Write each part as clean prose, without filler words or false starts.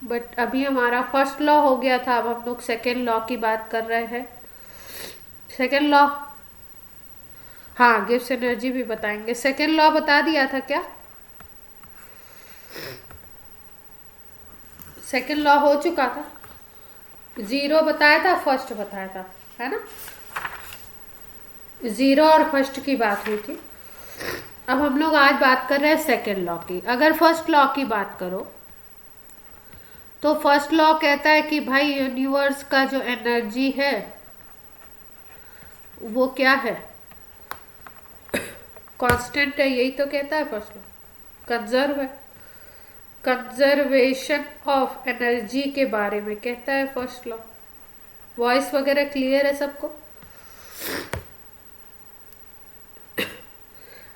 But अभी हमारा first law हो गया था, अब हम लोग सेकेंड लॉ की बात कर रहे हैं। सेकेंड लॉ, हाँ गिब्स एनर्जी भी बताएंगे। सेकेंड लॉ बता दिया था क्या? सेकेंड लॉ हो चुका था। जीरो बताया था, फर्स्ट बताया था, है ना? जीरो और फर्स्ट की बात हुई थी। अब हम लोग आज बात कर रहे हैं सेकेंड लॉ की। अगर फर्स्ट लॉ की बात करो तो फर्स्ट लॉ कहता है कि भाई यूनिवर्स का जो एनर्जी है वो क्या है, कांस्टेंट है, यही तो कहता है फर्स्ट लॉ। कंजर्व है, कंजर्वेशन ऑफ एनर्जी के बारे में कहता है फर्स्ट लॉ। वॉइस वगैरह क्लियर है सबको?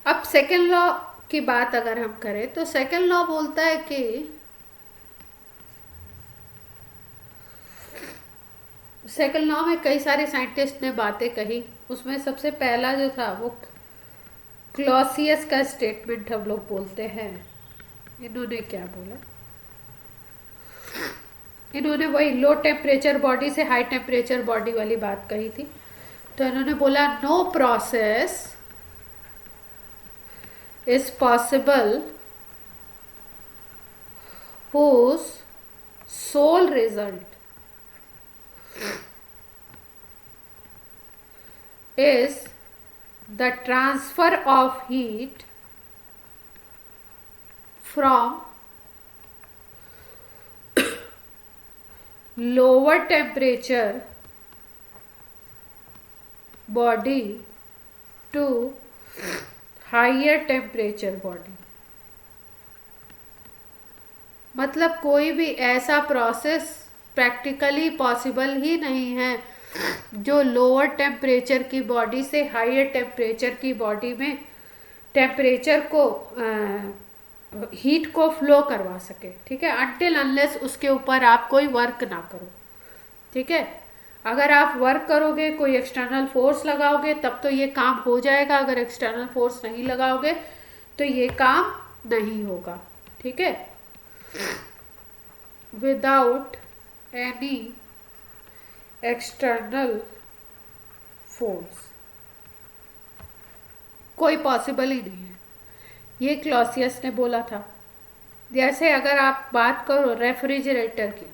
अब सेकेंड लॉ की बात अगर हम करें तो सेकेंड लॉ बोलता है कि सेकेंड लॉ में कई सारे साइंटिस्ट ने बातें कही। उसमें सबसे पहला जो था वो क्लॉसियस का स्टेटमेंट हम लोग बोलते हैं। इन्होंने क्या बोला, इन्होंने वही लो टेम्परेचर बॉडी से हाई टेम्परेचर बॉडी वाली बात कही थी। तो इन्होंने बोला no process is possible whose sole result is the transfer of heat from lower temperature body to higher temperature body। मतलब कोई भी ऐसा प्रोसेस प्रैक्टिकली पॉसिबल ही नहीं है जो लोअर टेम्परेचर की बॉडी से हायर टेम्परेचर की बॉडी में टेम्परेचर को हीट को फ्लो करवा सके। ठीक है, अनटिल अनलेस उसके ऊपर आप कोई वर्क ना करो। ठीक है, अगर आप वर्क करोगे, कोई एक्सटर्नल फोर्स लगाओगे तब तो ये काम हो जाएगा। अगर एक्सटर्नल फोर्स नहीं लगाओगे तो ये काम नहीं होगा। ठीक है, विदाउट एनी एक्सटर्नल फोर्स कोई पॉसिबल ही नहीं है, ये क्लॉसियस ने बोला था। जैसे अगर आप बात करो रेफ्रिजरेटर की,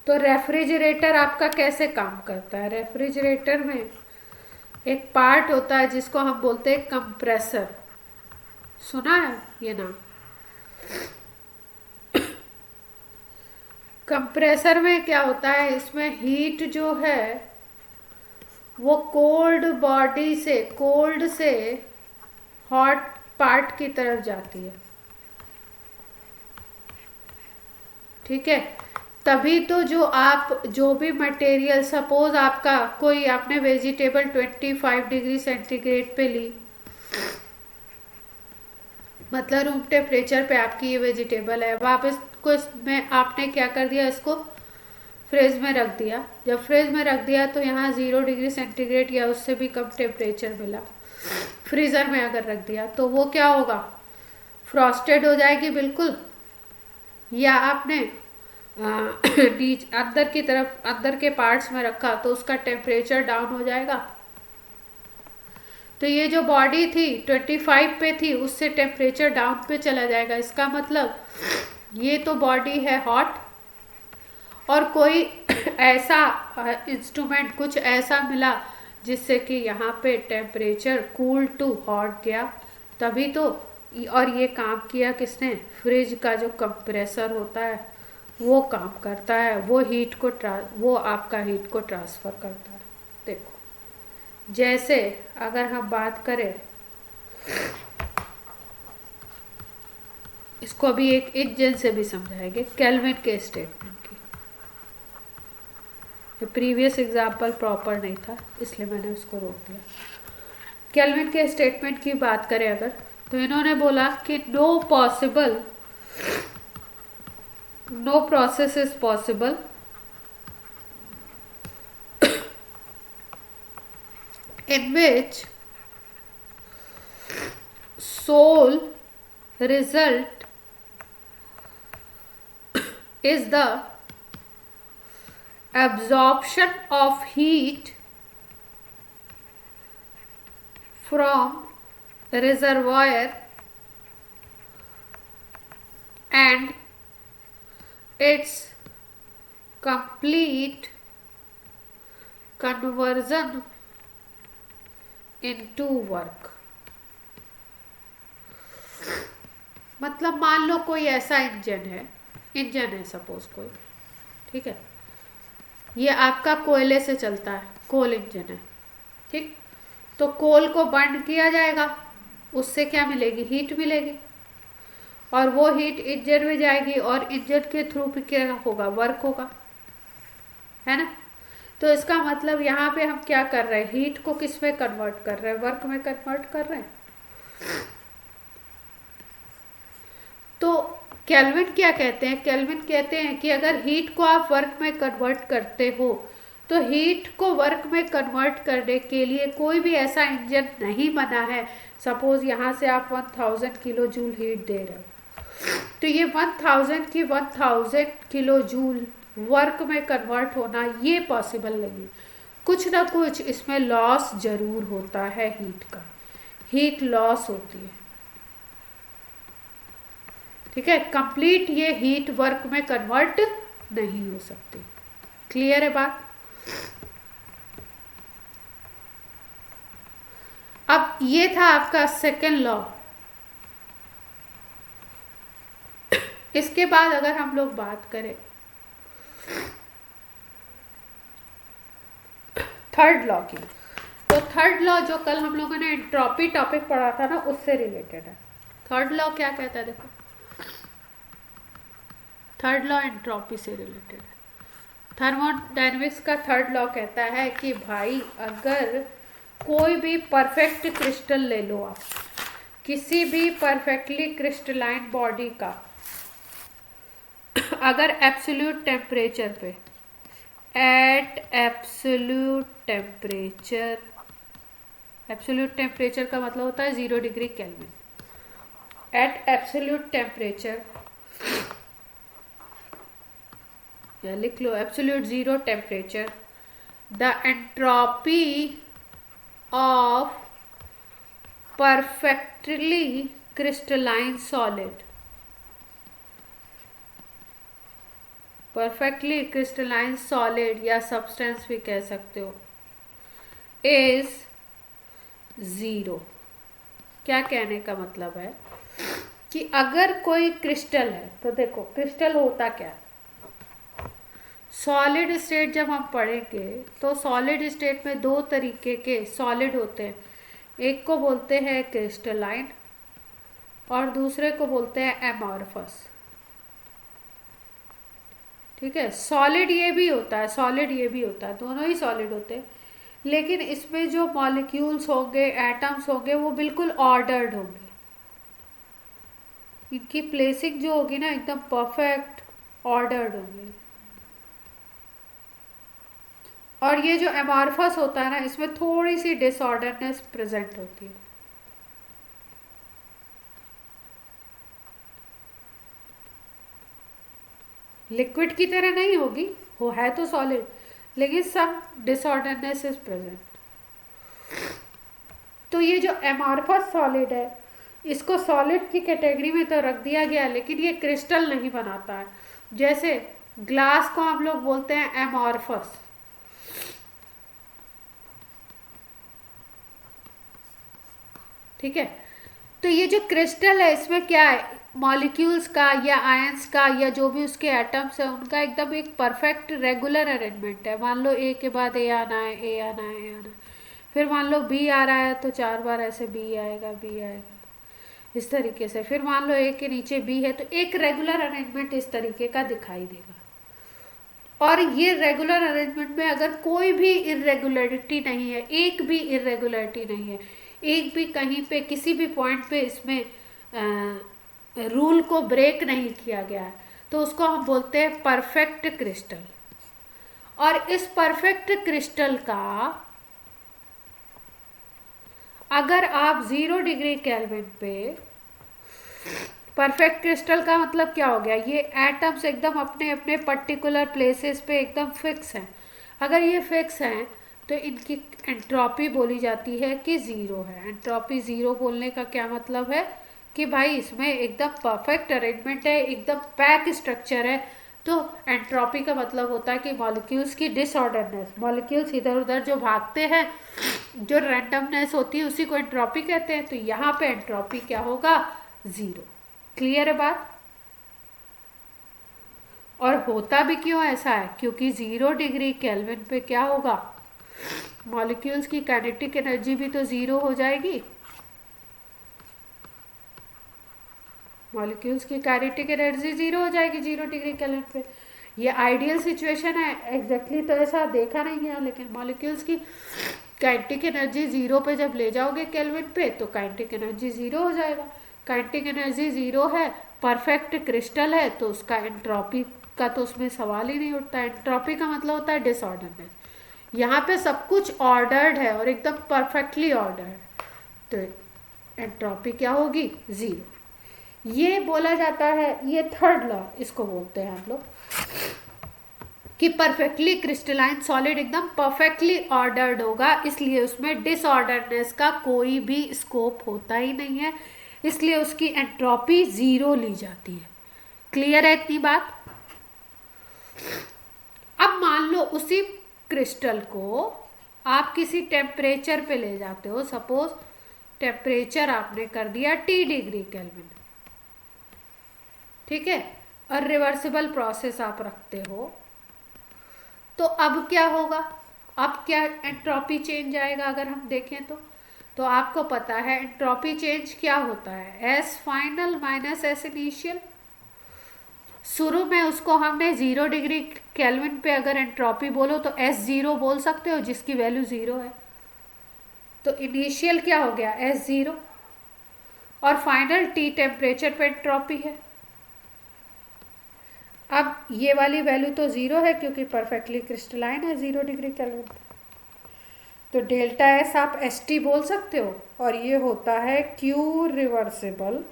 तो रेफ्रिजरेटर आपका कैसे काम करता है? रेफ्रिजरेटर में एक पार्ट होता है जिसको हम बोलते हैं कंप्रेसर। सुना है ये नाम? कंप्रेसर में क्या होता है, इसमें हीट जो है वो कोल्ड से हॉट पार्ट की तरफ जाती है। ठीक है, तभी तो जो भी मटेरियल, सपोज आपका कोई आपने वेजिटेबल 25 डिग्री सेंटीग्रेड पे ली, मतलब रूम टेम्परेचर पे आपकी ये वेजिटेबल है। वापस को इसमें आपने क्या कर दिया, इसको फ्रिज में रख दिया। जब फ्रिज में रख दिया तो यहाँ 0 डिग्री सेंटीग्रेड या उससे भी कम टेम्परेचर मिला। फ्रीज़र में अगर रख दिया तो वो क्या होगा, फ्रॉस्टेड हो जाएगी बिल्कुल। या आपने अंदर की तरफ, अंदर के पार्ट्स में रखा तो उसका टेम्परेचर डाउन हो जाएगा। तो ये जो बॉडी थी 25 पे थी, उससे टेम्परेचर डाउन पे चला जाएगा। इसका मतलब ये तो बॉडी है हॉट, और कोई ऐसा इंस्ट्रूमेंट, कुछ ऐसा मिला जिससे कि यहाँ पे टेम्परेचर कूल टू हॉट गया, तभी तो। और ये काम किया किसने? फ्रिज का जो कंप्रेसर होता है वो काम करता है, वो आपका हीट को ट्रांसफ़र करता है। देखो, जैसे अगर हम बात करें, इसको अभी एक इंजन से भी समझाएंगे, केल्विन के स्टेटमेंट की। ये प्रीवियस एग्जाम्पल प्रॉपर नहीं था इसलिए मैंने उसको रोक दिया। केल्विन के स्टेटमेंट की बात करें अगर, तो इन्होंने बोला कि no process is possible in which sole result is the absorption of heat from reservoir and its complete conversion into work। मतलब मान लो कोई ऐसा इंजन है सपोज कोई, ठीक है, ये आपका कोयले से चलता है, कोल इंजन है, ठीक। तो कोल को बर्न किया जाएगा, उससे क्या मिलेगी, हीट मिलेगी, और वो हीट इंजन में जाएगी और इंजन के थ्रू क्या होगा, वर्क होगा, है ना। तो इसका मतलब यहाँ पे हम क्या कर रहे हैं, हीट को किस में कन्वर्ट कर रहे हैं, वर्क में कन्वर्ट कर रहे हैं। तो केल्विन क्या कहते हैं, केल्विन कहते हैं कि अगर हीट को आप वर्क में कन्वर्ट करते हो तो हीट को वर्क में कन्वर्ट करने के लिए कोई भी ऐसा इंजन नहीं बना है। सपोज यहाँ से आप 1000 किलो जूल हीट दे रहे हो, तो ये 1000 किलो जूल वर्क में कन्वर्ट होना ये पॉसिबल नहीं है। कुछ ना कुछ इसमें लॉस जरूर होता है, हीट का, हीट लॉस होती है, ठीक है। कंप्लीट ये हीट वर्क में कन्वर्ट नहीं हो सकती। क्लियर है बात। अब ये था आपका सेकेंड लॉ। इसके बाद अगर हम लोग बात करें थर्ड लॉ की, तो थर्ड लॉ जो कल हम लोगों ने एंट्रोपी टॉपिक पढ़ा था ना, उससे रिलेटेड है। थर्ड लॉ क्या कहता है, देखो, थर्ड लॉ एंट्रोपी से रिलेटेड है। थर्मोडायनेमिक्स का थर्ड लॉ कहता है कि भाई अगर कोई भी परफेक्ट क्रिस्टल ले लो आप, किसी भी परफेक्टली क्रिस्टलाइन बॉडी का, अगर एब्सोल्यूट टेम्परेचर पे, एट एब्सोल्यूट टेम्परेचर का मतलब होता है 0 degree kelvin, at absolute temperature, या लिख लो absolute 0 temperature, the entropy of perfectly crystalline solid, perfectly crystalline solid या सब्सटेंस भी कह सकते हो, इज 0। क्या कहने का मतलब है कि अगर कोई क्रिस्टल है, तो देखो क्रिस्टल होता क्या है, सॉलिड स्टेट जब हम पढ़ेंगे तो सॉलिड स्टेट में दो तरीके के सॉलिड होते हैं, एक को बोलते हैं क्रिस्टलाइन और दूसरे को बोलते हैं एमॉर्फस, ठीक है। सॉलिड ये भी होता है, सॉलिड ये भी होता है, दोनों ही सॉलिड होते हैं, लेकिन इसमें जो मॉलिक्यूल्स होंगे, एटम्स होंगे, वो बिल्कुल ऑर्डर्ड होंगे, इनकी प्लेसिंग जो होगी ना एकदम परफेक्ट ऑर्डर्ड होंगे। और ये जो एमॉर्फस होता है ना, इसमें थोड़ी सी डिसऑर्डरनेस प्रेजेंट होती है। लिक्विड की तरह नहीं होगी, वो है तो सॉलिड, लेकिन सम डिसऑर्डरनेस इज प्रेजेंट। तो ये जो एमॉर्फस सॉलिड है, इसको सॉलिड की कैटेगरी में तो रख दिया गया, लेकिन ये क्रिस्टल नहीं बनाता है। जैसे ग्लास को हम लोग बोलते हैं एमॉर्फस, ठीक है। तो ये जो क्रिस्टल है, इसमें क्या है, मॉलिक्यूल्स का या आयंस का या जो भी उसके एटम्स है, उनका एकदम एक परफेक्ट रेगुलर अरेंजमेंट है। मान लो ए के बाद ए आना है, ए आना है, ए आना है, फिर मान लो बी आ रहा है तो 4 बार ऐसे बी आएगा, बी आएगा, इस तरीके से। फिर मान लो ए के नीचे बी है, तो एक रेगुलर अरेंजमेंट इस तरीके का दिखाई देगा। और ये रेगुलर अरेंजमेंट में अगर कोई भी इरेगुलरिटी नहीं है, एक भी इरेगुलरिटी नहीं है, एक भी कहीं पे किसी भी पॉइंट पे इसमें रूल को ब्रेक नहीं किया गया है, तो उसको हम बोलते हैं परफेक्ट क्रिस्टल। और इस परफेक्ट क्रिस्टल का अगर आप 0 डिग्री केल्विन पे परफेक्ट क्रिस्टल का मतलब क्या हो गया, ये एटम्स एकदम अपने अपने पर्टिकुलर प्लेसेस पे एकदम फिक्स हैं। अगर ये फिक्स हैं तो इनकी एंट्रोपी बोली जाती है कि ज़ीरो है। एंट्रोपी ज़ीरो बोलने का क्या मतलब है कि भाई इसमें एकदम परफेक्ट अरेंजमेंट है, एकदम पैक स्ट्रक्चर है। तो एंट्रोपी का मतलब होता है कि मॉलिक्यूल्स की डिसऑर्डरनेस, मॉलिक्यूल्स इधर उधर जो भागते हैं, जो रैंडमनेस होती है उसी को एंट्रोपी कहते हैं। तो यहाँ पे एंट्रोपी क्या होगा, ज़ीरो। क्लियर है बात। और होता भी क्यों ऐसा है, क्योंकि 0 डिग्री केल्विन पे क्या होगा, मॉलिक्यूल्स की काइनेटिक एनर्जी भी तो ज़ीरो हो जाएगी। मॉलिक्यूल्स की काइनेटिक एनर्जी ज़ीरो हो जाएगी 0 डिग्री केल्विन पे। ये आइडियल सिचुएशन है, एग्जैक्टली तो ऐसा देखा नहीं है, लेकिन मॉलिक्यूल्स की काइनेटिक एनर्जी ज़ीरो पे जब ले जाओगे केल्विन पे तो काइनेटिक एनर्जी ज़ीरो हो जाएगा। काइनेटिक एनर्जी ज़ीरो है, परफेक्ट क्रिस्टल है, तो उसका एंट्रोपी का तो उसमें सवाल ही नहीं उठता। एंट्रोपी का मतलब होता है डिसऑर्डरनेस। यहाँ पे सब कुछ ऑर्डर्ड है और एकदम परफेक्टली ऑर्डर्ड, तो एंट्रोपी क्या होगी, ज़ीरो। ये बोला जाता है, ये थर्ड लॉ इसको बोलते हैं हम लोग, कि परफेक्टली क्रिस्टलाइन सॉलिड एकदम परफेक्टली ऑर्डर्ड होगा, इसलिए उसमें डिसऑर्डरनेस का कोई भी स्कोप होता ही नहीं है, इसलिए उसकी एंट्रोपी ज़ीरो ली जाती है। क्लियर है इतनी बात। अब मान लो उसी क्रिस्टल को आप किसी टेम्परेचर पे ले जाते हो, सपोज टेम्परेचर आपने कर दिया T डिग्री केल्विन, ठीक है, और रिवर्सिबल प्रोसेस आप रखते हो, तो अब क्या होगा, अब क्या एंट्रोपी चेंज आएगा अगर हम देखें तो आपको पता है एंट्रोपी चेंज क्या होता है, S final minus S initial. शुरू में उसको हमने 0 डिग्री केल्विन पे अगर एंट्रोपी बोलो तो एस ज़ीरो बोल सकते हो, जिसकी वैल्यू ज़ीरो है, तो इनिशियल क्या हो गया, एस ज़ीरो, और फाइनल टी टेम्परेचर पे एंट्रोपी है। अब ये वाली वैल्यू तो ज़ीरो है क्योंकि परफेक्टली क्रिस्टलाइन है 0 डिग्री केल्विन, तो डेल्टा एस आप एस टी बोल सकते हो, और ये होता है Q reversible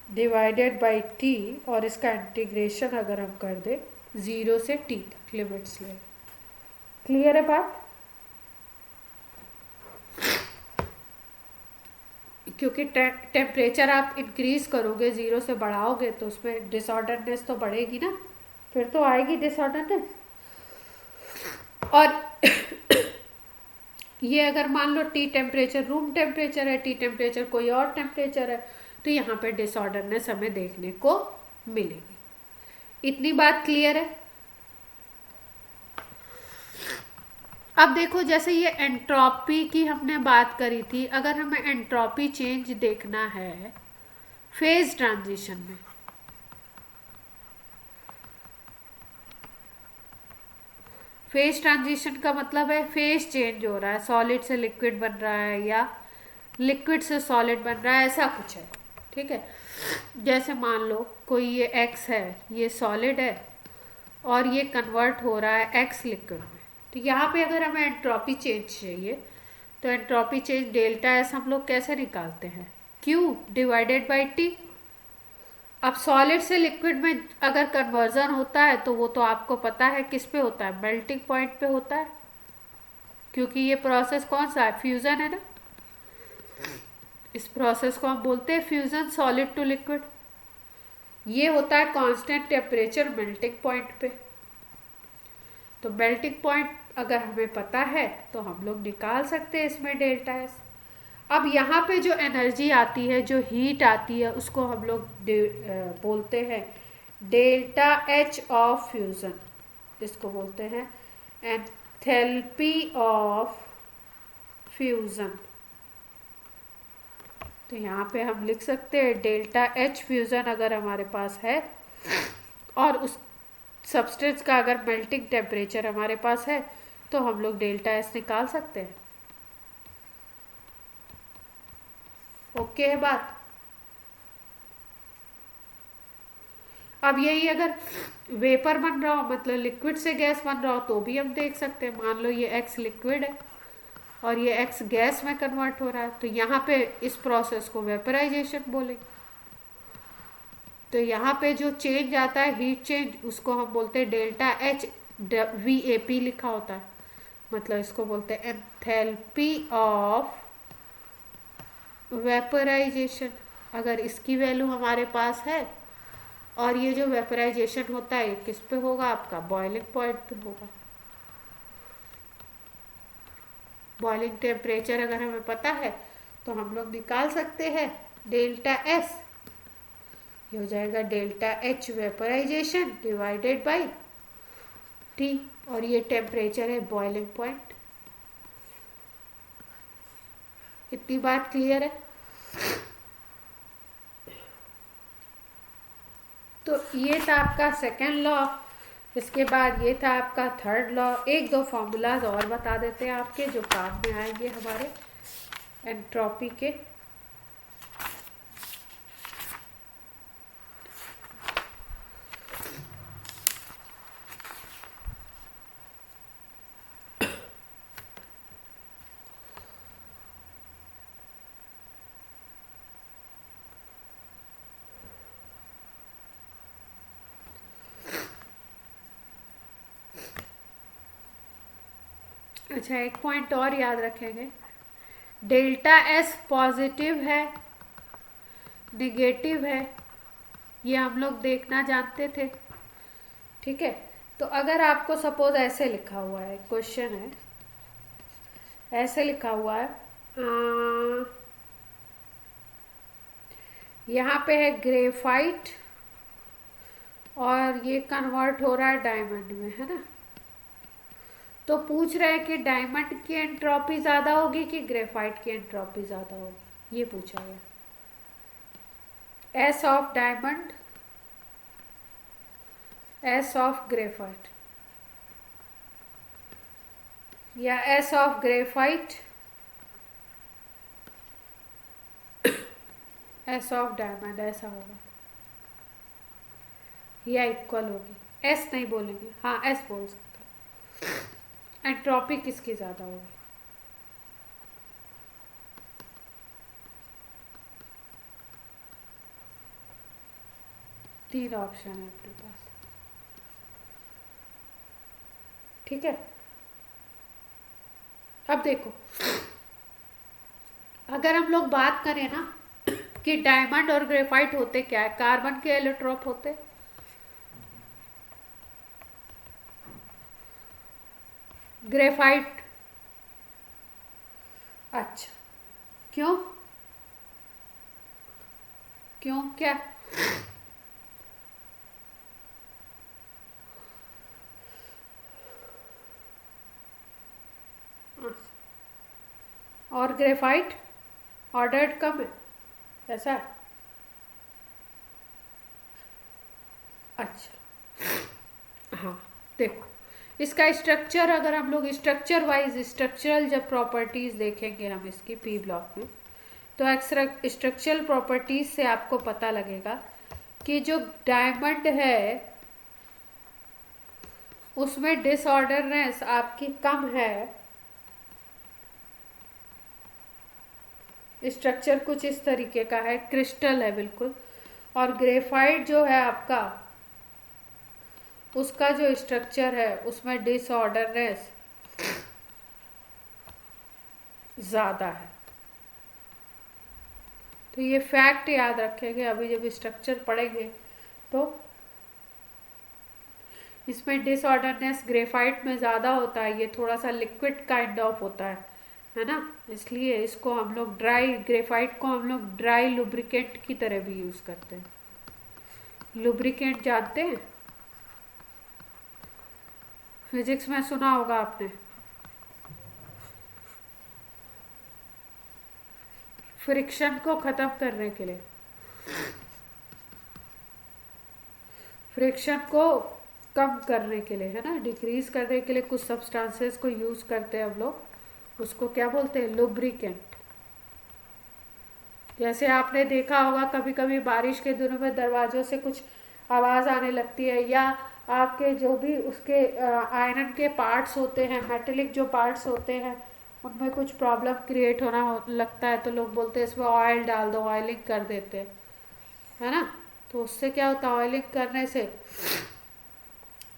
divided by T, और इसका इंटीग्रेशन अगर हम कर दे 0 से टी तक लिमिट्स ले। क्लियर है बात। क्योंकि टेम्परेचर आप इंक्रीज करोगे, 0 से बढ़ाओगे, तो उसमें डिसऑर्डरनेस तो बढ़ेगी ना, फिर तो आएगी डिसऑर्डरनेस। और ये अगर मान लो टी टेम्परेचर रूम टेम्परेचर है, टी टेम्परेचर कोई और टेम्परेचर है, तो यहाँ पे डिसऑर्डरनेस हमें देखने को मिलेगी। इतनी बात क्लियर है। अब देखो, जैसे ये एंट्रोपी की हमने बात करी थी, अगर हमें एंट्रोपी चेंज देखना है फेज ट्रांजिशन में, फेज ट्रांजिशन का मतलब है फेज चेंज हो रहा है, सॉलिड से लिक्विड बन रहा है या लिक्विड से सॉलिड बन रहा है, ऐसा कुछ है, ठीक है। जैसे मान लो कोई ये एक्स है, ये सॉलिड है और ये कन्वर्ट हो रहा है एक्स लिक्विड में, तो यहाँ पे अगर हमें एंट्रोपी चेंज चाहिए तो एंट्रोपी चेंज डेल्टा एस हम लोग कैसे निकालते हैं, क्यू डिवाइडेड बाई टी। अब सॉलिड से लिक्विड में अगर कन्वर्जन होता है तो वो तो आपको पता है किस पे होता है, मेल्टिंग पॉइंट पे होता है, क्योंकि ये प्रोसेस कौन सा है, फ्यूजन है ना। इस प्रोसेस को हम बोलते हैं फ्यूजन, सॉलिड टू लिक्विड। ये होता है कांस्टेंट टेम्परेचर मेल्टिंग पॉइंट पे। तो मेल्टिंग पॉइंट अगर हमें पता है तो हम लोग निकाल सकते हैं इसमें डेल्टा एस। अब यहाँ पे जो एनर्जी आती है, जो हीट आती है, उसको हम लोग बोलते हैं डेल्टा एच ऑफ फ्यूज़न, इसको बोलते हैं एंथैल्पी ऑफ फ्यूज़न। तो यहाँ पे हम लिख सकते हैं डेल्टा एच फ्यूज़न अगर हमारे पास है, और उस सब्सटेंस का अगर मेल्टिंग टेम्परेचर हमारे पास है तो हम लोग डेल्टा एस निकाल सकते हैं। ओके है बात। अब यही अगर वेपर बन रहा हो, मतलब लिक्विड से गैस बन रहा हो, तो भी हम देख सकते हैं। मान लो ये एक्स लिक्विड है और ये एक्स गैस में कन्वर्ट हो रहा है, तो यहाँ पे इस प्रोसेस को वेपराइजेशन बोलेंगे। तो यहाँ पे जो चेंज आता है हीट चेंज, उसको हम बोलते हैं डेल्टा एच, VAP लिखा होता है, मतलब इसको बोलते हैं एंथैल्पी ऑफ वेपराइजेशन। अगर इसकी वैल्यू हमारे पास है, और ये जो वेपराइजेशन होता है किस पे होगा, आपका बॉइलिंग पॉइंट पे होगा। बॉइलिंग टेम्परेचर अगर हमें पता है तो हम लोग निकाल सकते हैं डेल्टा एस, ये हो जाएगा delta H vaporization divided by T, और ये टेम्परेचर है बॉइलिंग पॉइंट। इतनी बात क्लियर है? तो ये था आपका सेकेंड लॉ। इसके बाद ये था आपका थर्ड लॉ। एक दो फॉर्मूलाज और बता देते हैं आपके, जो काम में आएंगे हमारे एंट्रोपी के। अच्छा, एक पॉइंट और याद रखेंगे, डेल्टा एस पॉजिटिव है निगेटिव है, ये हम लोग देखना जानते थे। ठीक है, तो अगर आपको सपोज ऐसे लिखा हुआ है, क्वेश्चन है ऐसे लिखा हुआ है, यहाँ पे है ग्रेफाइट और ये कन्वर्ट हो रहा है डायमंड में, है ना। तो पूछ रहे हैं कि डायमंड की एंट्रोपी ज़्यादा होगी कि ग्रेफाइट की एंट्रोपी ज़्यादा होगी, ये पूछा गया। S of diamond, S of graphite, या S of graphite S of diamond, ऐसा होगा, या इक्वल होगी। एस नहीं बोलेंगे, हाँ एस बोल सकते हैं। एंट्रोपी किसकी ज़्यादा होगी? तीन ऑप्शन है अपने पास। ठीक है, अब देखो, अगर हम लोग बात करें ना कि डायमंड और ग्रेफाइट होते क्या है, कार्बन के एलोट्रोप होते, ग्रेफाइट। अच्छा, क्यों क्यों क्या? और ग्रेफाइट ऑर्डर्ड कम है, ऐसा है? अच्छा, हाँ देखो, इसका स्ट्रक्चर अगर हम लोग स्ट्रक्चर वाइज, स्ट्रक्चरल जब प्रॉपर्टीज देखेंगे हम इसकी पी ब्लॉक में, तो स्ट्रक्चरल प्रॉपर्टीज से आपको पता लगेगा कि जो डायमंड है उसमें डिसऑर्डरनेस आपकी कम है। स्ट्रक्चर कुछ इस तरीके का है, क्रिस्टल है बिल्कुल। और ग्रेफाइट जो है आपका, उसका जो स्ट्रक्चर है उसमें डिसऑर्डरनेस ज़्यादा है। तो ये फैक्ट याद रखेंगे, अभी जब स्ट्रक्चर पढ़ेंगे तो इसमें डिसऑर्डरनेस ग्रेफाइट में ज़्यादा होता है, ये थोड़ा सा लिक्विड काइंड ऑफ होता है ना, इसलिए इसको हम लोग ड्राई, ग्रेफाइट को हम लोग ड्राई लुब्रिकेंट की तरह भी यूज़ करते हैं। लुब्रिकेंट जानते हैं, फिजिक्स में सुना होगा आपने, फ्रिक्शन को ख़त्म करने के लिए, फ्रिक्शन को कम करने के लिए, है ना, डिक्रीज करने के लिए कुछ सब्सटेंसेस को यूज़ करते हैं हम लोग, उसको क्या बोलते हैं, लुब्रिकेंट। जैसे आपने देखा होगा कभी कभी बारिश के दिनों में दरवाज़ों से कुछ आवाज़ आने लगती है, या आपके जो भी उसके आयरन के पार्ट्स होते हैं, मेटेलिक जो पार्ट्स होते हैं, उनमें कुछ प्रॉब्लम क्रिएट लगता है, तो लोग बोलते हैं इसमें ऑयल डाल दो, ऑयलिंग कर देते हैं, है ना। तो उससे क्या होता है, ऑयलिंग करने से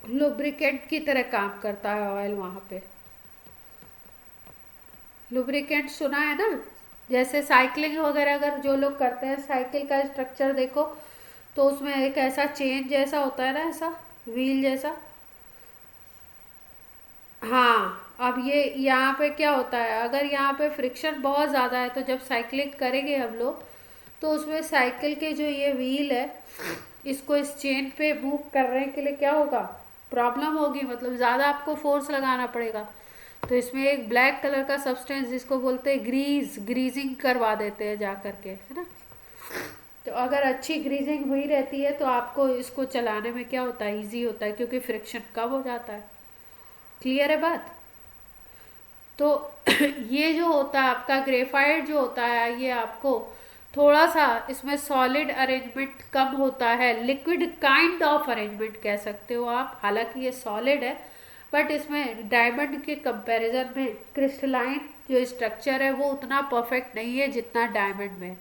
लुब्रिकेंट की तरह काम करता है ऑयल वहाँ पे। लुब्रिकेंट सुना है ना, जैसे साइकिलिंग वगैरह अगर जो लोग करते हैं, साइकिल का स्ट्रक्चर देखो तो उसमें एक ऐसा चेन जैसा होता है ना, ऐसा व्हील जैसा। हाँ, अब ये यहाँ पे क्या होता है, अगर यहाँ पे फ्रिक्शन बहुत ज़्यादा है तो जब साइकिलिंग करेंगे हम लोग तो उसमें साइकिल के जो ये व्हील है, इसको इस चेन पे मूव करने के लिए क्या होगा, प्रॉब्लम होगी, मतलब ज़्यादा आपको फोर्स लगाना पड़ेगा। तो इसमें एक ब्लैक कलर का सब्सटेंस जिसको बोलते हैं ग्रीजिंग करवा देते हैं जा करके, है ना। तो अगर अच्छी ग्रीजिंग हुई रहती है तो आपको इसको चलाने में क्या होता है, ईजी होता है, क्योंकि फ्रिक्शन कम हो जाता है। क्लियर है बात। तो ये जो होता है आपका ग्रेफाइट जो होता है, ये आपको थोड़ा सा इसमें सॉलिड अरेंजमेंट कम होता है, लिक्विड काइंड ऑफ अरेंजमेंट कह सकते हो आप, हालांकि ये सॉलिड है, बट इसमें डायमंड के कंपैरिजन में क्रिस्टलाइन जो स्ट्रक्चर है वो उतना परफेक्ट नहीं है जितना डायमंड में।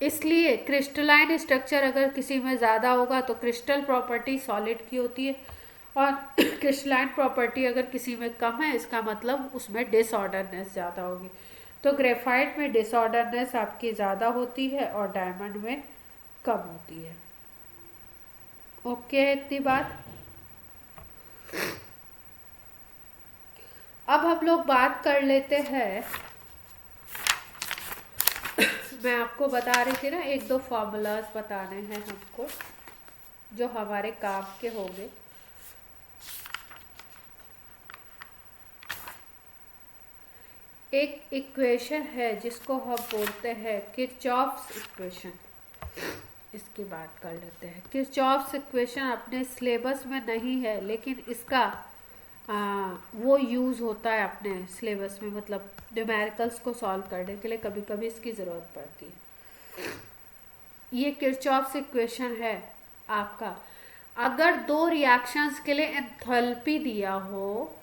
इसलिए क्रिस्टलाइन स्ट्रक्चर अगर किसी में ज़्यादा होगा तो क्रिस्टल प्रॉपर्टी सॉलिड की होती है, और क्रिस्टलाइन प्रॉपर्टी अगर किसी में कम है इसका मतलब उसमें डिसऑर्डरनेस ज़्यादा होगी। तो ग्रेफाइट में डिसऑर्डरनेस आपकी ज़्यादा होती है और डायमंड में कम होती है। ओके है इतनी बात। अब हम लोग बात कर लेते हैं, मैं आपको बता रही थी ना, एक दो फॉर्मूलाज बताने हैं हमको जो हमारे काम के होंगे। एक इक्वेशन है जिसको हम बोलते हैं किरचॉफ्स इक्वेशन, इसकी बात कर लेते हैं। किरचॉफ्स इक्वेशन अपने सिलेबस में नहीं है, लेकिन इसका वो यूज़ होता है अपने सिलेबस में, मतलब न्यूमेरिकल्स को सॉल्व करने के लिए कभी कभी इसकी ज़रूरत पड़ती है। ये किरचॉफ्स इक्वेशन है आपका, अगर दो रिएक्शंस के लिए एंथैल्पी दिया हो,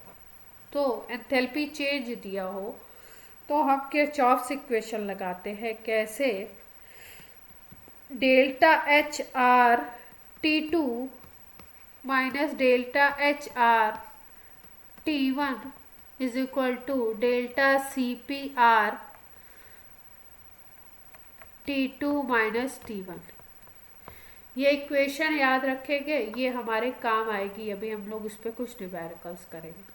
तो एंथैल्पी चेंज दिया हो तो हम किरचॉफ्स इक्वेशन लगाते हैं। कैसे, delta H R T2 minus delta H R T1 is equal to delta CP R T2 minus T1। ये इक्वेशन याद रखेंगे, ये हमारे काम आएगी, अभी हम लोग इस पर कुछ न्यूमेरिकल्स करेंगे।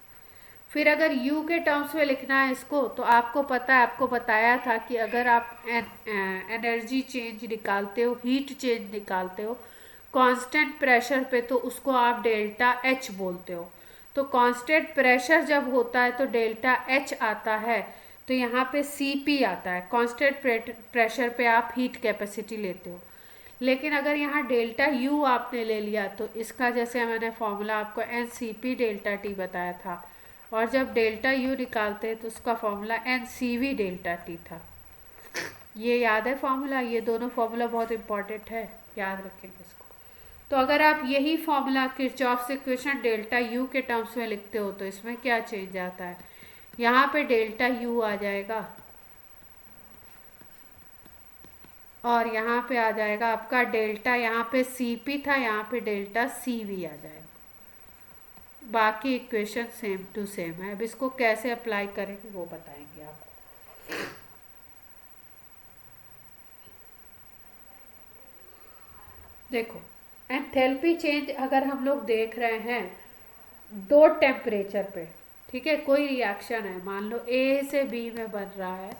फिर अगर U के टर्म्स में लिखना है इसको, तो आपको पता है, आपको बताया था कि अगर आप एनर्जी चेंज निकालते हो, हीट चेंज निकालते हो कांस्टेंट प्रेशर पे, तो उसको आप डेल्टा H बोलते हो। तो कांस्टेंट प्रेशर जब होता है तो डेल्टा H आता है, तो यहाँ पे CP आता है, कांस्टेंट प्रेशर पे आप हीट कैपेसिटी लेते हो। लेकिन अगर यहाँ डेल्टा U आपने ले लिया तो इसका, जैसे मैंने फॉर्मूला आपको NCP डेल्टा T बताया था, और जब डेल्टा U निकालते हैं तो उसका फॉर्मूला NCV डेल्टा T था। ये याद है फॉर्मूला, ये दोनों फॉर्मूला बहुत इंपॉर्टेंट है, याद रखेंगे इसको। तो अगर आप यही formula Kirchhoff's equation delta U के टर्म्स में लिखते हो तो इसमें क्या चेंज आता है, यहाँ पे डेल्टा U आ जाएगा और यहाँ पे आ जाएगा आपका डेल्टा, यहाँ पे CP था, यहाँ पे डेल्टा CV आ जाएगा। बाकी इक्वेशन सेम टू सेम है। अब इसको कैसे अप्लाई करेंगे वो बताएंगे आपको। देखो, एंथैल्पी चेंज अगर हम लोग देख रहे हैं दो टेम्परेचर पे, ठीक है, कोई रिएक्शन है, मान लो A से B में बन रहा है,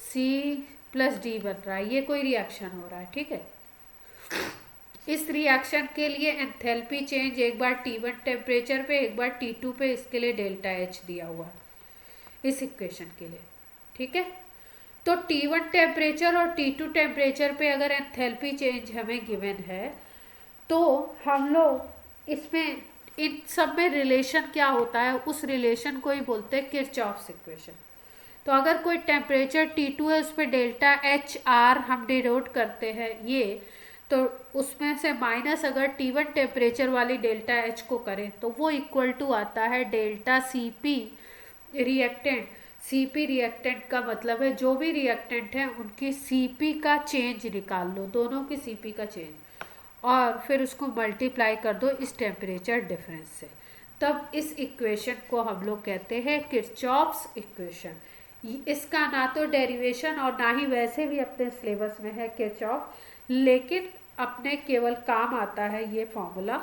C प्लस D बन रहा है, ये कोई रिएक्शन हो रहा है, ठीक है। इस रिएक्शन के लिए एंथैल्पी चेंज एक बार T1 टेम्परेचर पे, एक बार T2 पे, इसके लिए डेल्टा H दिया हुआ है इस इक्वेशन के लिए, ठीक है। तो T1 टेम्परेचर और T2 टेम्परेचर पे अगर एंथैल्पी चेंज हमें गिवन है तो हम लोग इसमें इन सब में रिलेशन क्या होता है, उस रिलेशन को ही बोलते हैं किरचॉफ्स इक्वेशन। तो अगर कोई टेम्परेचर T2 है उस पर डेल्टा HR हम डिनोट करते हैं ये, तो उसमें से माइनस अगर T1 टेम्परेचर वाली डेल्टा H को करें तो वो इक्वल टू आता है delta CP reactant. CP reactant का मतलब है जो भी रिएक्टेंट है उनकी CP का चेंज निकाल लो, दोनों की CP का चेंज, और फिर उसको मल्टीप्लाई कर दो इस टेम्परेचर डिफरेंस से, तब इस इक्वेशन को हम लोग कहते हैं किरचॉफ्स इक्वेशन। इसका ना तो डेरिवेशन और ना ही वैसे भी अपने सिलेबस में है किरचॉफ, लेकिन अपने केवल काम आता है ये फॉर्मूला।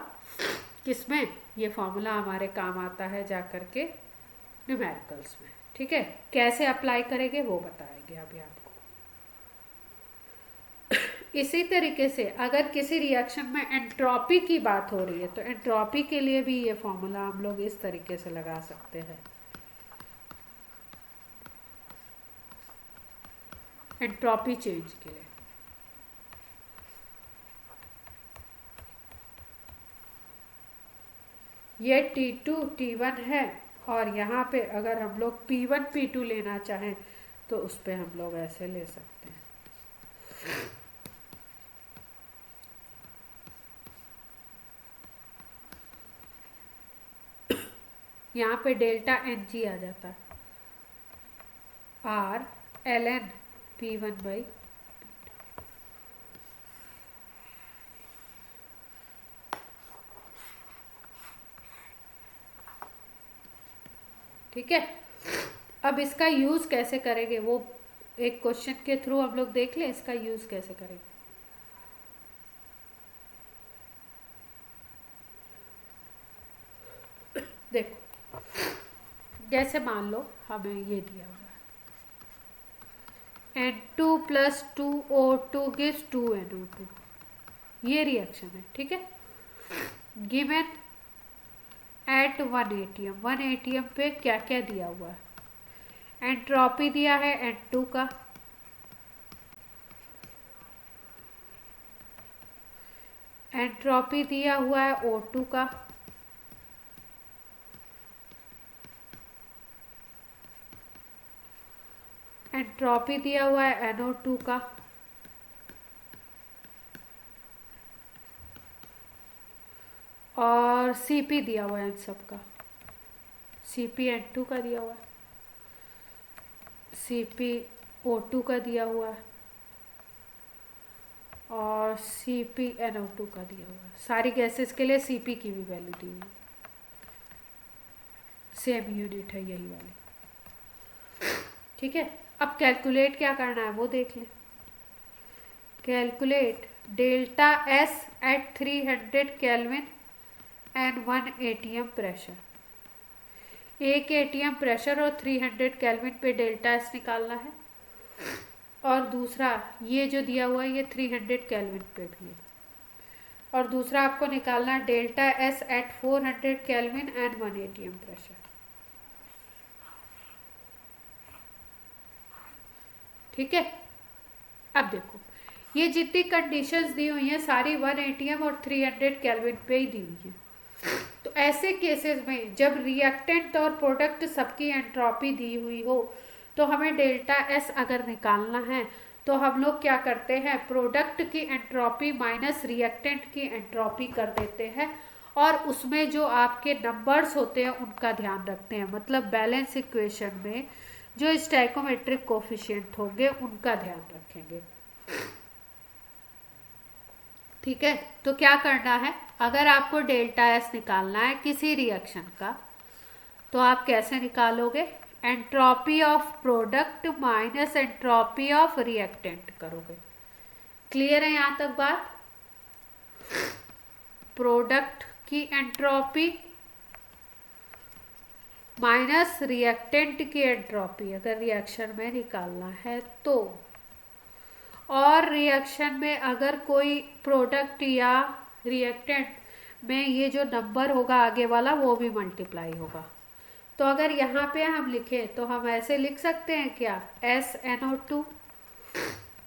किसमें? ये फॉर्मूला हमारे काम आता है जा कर के न्यूमेरिकल्स में। ठीक है, कैसे अप्लाई करेंगे वो बताएंगे अभी आपको। इसी तरीके से अगर किसी रिएक्शन में एंट्रोपी की बात हो रही है तो एंट्रोपी के लिए भी ये फॉर्मूला हम लोग इस तरीके से लगा सकते हैं। एंट्रोपी चेंज के लिए ये T2 T1 है, और यहाँ पे अगर हम लोग P1 P2 लेना चाहें तो उस पर हम लोग ऐसे ले सकते हैं। यहाँ पे डेल्टा एन जी आ जाता है, R L N P1 by. ठीक है, अब इसका यूज़ कैसे करेंगे वो एक क्वेश्चन के थ्रू हम लोग देख लें, इसका यूज़ कैसे करेंगे। देखो, जैसे मान लो हमें ये दिया हुआ है N2 + 2O2 gives 2NO2, ये रिएक्शन है। ठीक है, गिवन एट 1 atm, 1 atm पे क्या क्या दिया हुआ है? एंट्रोपी दिया है N2 का, एंट्रोपी दिया हुआ है O2 का, एंट्रोपी दिया हुआ है NO2 का, और Cp दिया हुआ है इन सब का। Cp N2 का दिया हुआ है, Cp O2 का दिया हुआ है, और Cp NO2 का दिया हुआ है। सारी गैसेस के लिए Cp की भी वैल्यू दी हुई है, सेम यूनिट है यही वाली। ठीक है, अब कैलकुलेट क्या करना है वो देख लें। Calculate delta S at 300 kelvin and 1 atm pressure. 1 atm pressure और 300 केल्विन पे डेल्टा एस निकालना है, और दूसरा ये जो दिया हुआ है ये 300 केल्विन पे भी है, और दूसरा आपको निकालना है delta S at 400 kelvin and 1 atm pressure. ठीक है, अब देखो ये जितनी कंडीशंस दी हुई हैं सारी 1 atm और 300 केल्विन पे ही दी हुई हैं। तो ऐसे केसेस में जब रिएक्टेंट और प्रोडक्ट सबकी एंट्रोपी दी हुई हो तो हमें डेल्टा एस अगर निकालना है तो हम लोग क्या करते हैं, प्रोडक्ट की एंट्रोपी माइनस रिएक्टेंट की एंट्रोपी कर देते हैं, और उसमें जो आपके नंबर्स होते हैं उनका ध्यान रखते हैं। मतलब बैलेंस इक्वेशन में जो स्टैइकोमेट्रिक कोफिशिएंट होंगे उनका ध्यान रखेंगे। ठीक है, तो क्या करना है, अगर आपको डेल्टा एस निकालना है किसी रिएक्शन का तो आप कैसे निकालोगे? Entropy of product minus entropy of reactant करोगे। क्लियर है यहाँ तक बात? प्रोडक्ट की एंट्रोपी माइनस रिएक्टेंट की एंट्रोपी अगर रिएक्शन में निकालना है तो, और रिएक्शन में अगर कोई प्रोडक्ट या रिएक्टेंट में ये जो नंबर होगा आगे वाला वो भी मल्टीप्लाई होगा। तो अगर यहाँ पे हम लिखें तो हम ऐसे लिख सकते हैं क्या, SnO2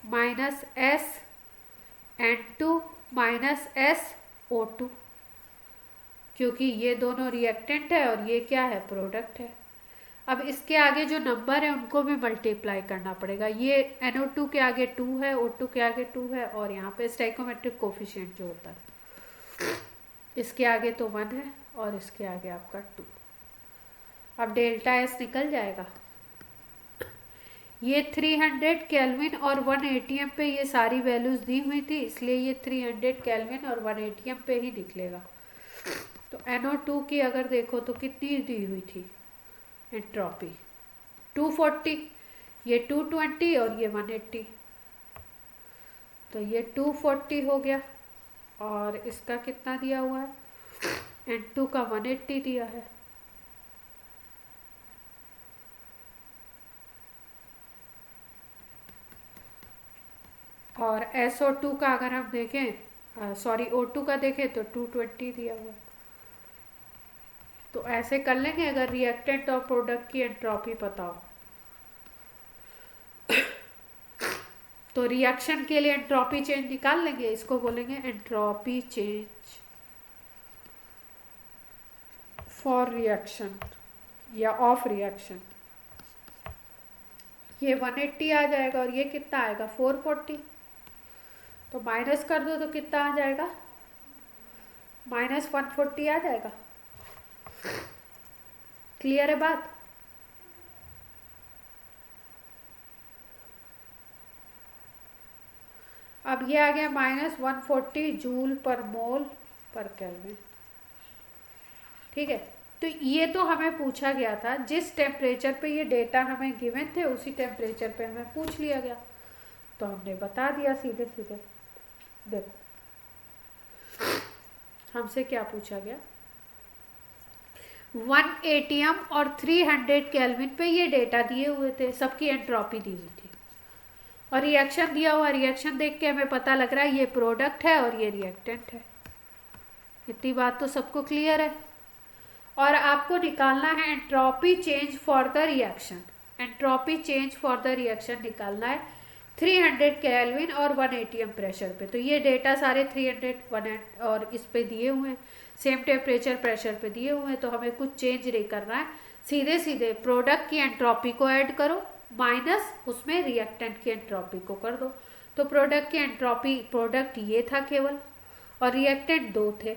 minus SN2 minus SO2, क्योंकि ये दोनों रिएक्टेंट है और ये क्या है, प्रोडक्ट है। अब इसके आगे जो नंबर है उनको भी मल्टीप्लाई करना पड़ेगा। ये NO2 के आगे 2 है, O2 के आगे 2 है, और यहाँ पे स्टैइकोमेट्रिक कोफिशिएंट जो होता है इसके आगे तो 1 है और इसके आगे आपका 2। अब डेल्टा एस निकल जाएगा। ये 300 केल्विन और 1 एटीएम पे ये सारी वैल्यूज दी हुई थी, इसलिए ये 300 केल्विन और 1 एटीएम पे ही निकलेगा। तो NO2 की अगर देखो तो कितनी दी हुई थी एंट्रोपी, 240, ये 220 और ये 180, तो ये 240 हो गया और इसका कितना दिया हुआ है, N2 का 180 दिया है। और SO2 का अगर हम देखें, सॉरी O2 का देखें तो 220 दिया हुआ। तो ऐसे कर लेंगे अगर रिएक्टेंट और प्रोडक्ट की एंट्रोपी पता हो। तो रिएक्शन के लिए एंट्रोपी चेंज निकाल लेंगे, इसको बोलेंगे एंट्रोपी चेंज फॉर रिएक्शन या ऑफ रिएक्शन। ये 180 आ जाएगा और ये कितना आएगा 440, तो माइनस कर दो तो कितना आ जाएगा, -140 आ जाएगा। क्लियर है बात? अब ये आ गया -140 जूल पर मोल पर केल्विन। ठीक है, तो ये तो हमें पूछा गया था, जिस टेम्परेचर पे ये डेटा हमें गिवन थे उसी टेम्परेचर पे हमें पूछ लिया गया, तो हमने बता दिया सीधे सीधे। देखो हमसे क्या पूछा गया, 1 एटीएम और 300 केल्विन पे ये डेटा दिए हुए थे, सबकी एंट्रोपी दी हुई थी और रिएक्शन दिया हुआ। रिएक्शन देख के हमें पता लग रहा है ये प्रोडक्ट है और ये रिएक्टेंट है। इतनी बात तो सबको क्लियर है। और आपको निकालना है entropy change for the reaction. Entropy change for the reaction निकालना है 300 केल्विन और 1 एटीएम प्रेशर पे। तो ये डेटा सारे 300 1 और इस पे दिए हुए हैं, सेम टेम्परेचर प्रेशर पे दिए हुए हैं, तो हमें कुछ चेंज नहीं करना है। सीधे सीधे प्रोडक्ट की एंट्रोपी को ऐड करो माइनस उसमें रिएक्टेंट की एंट्रोपी को कर दो। तो प्रोडक्ट की एंट्रोपी, प्रोडक्ट ये था केवल और रिएक्टेंट 2 थे,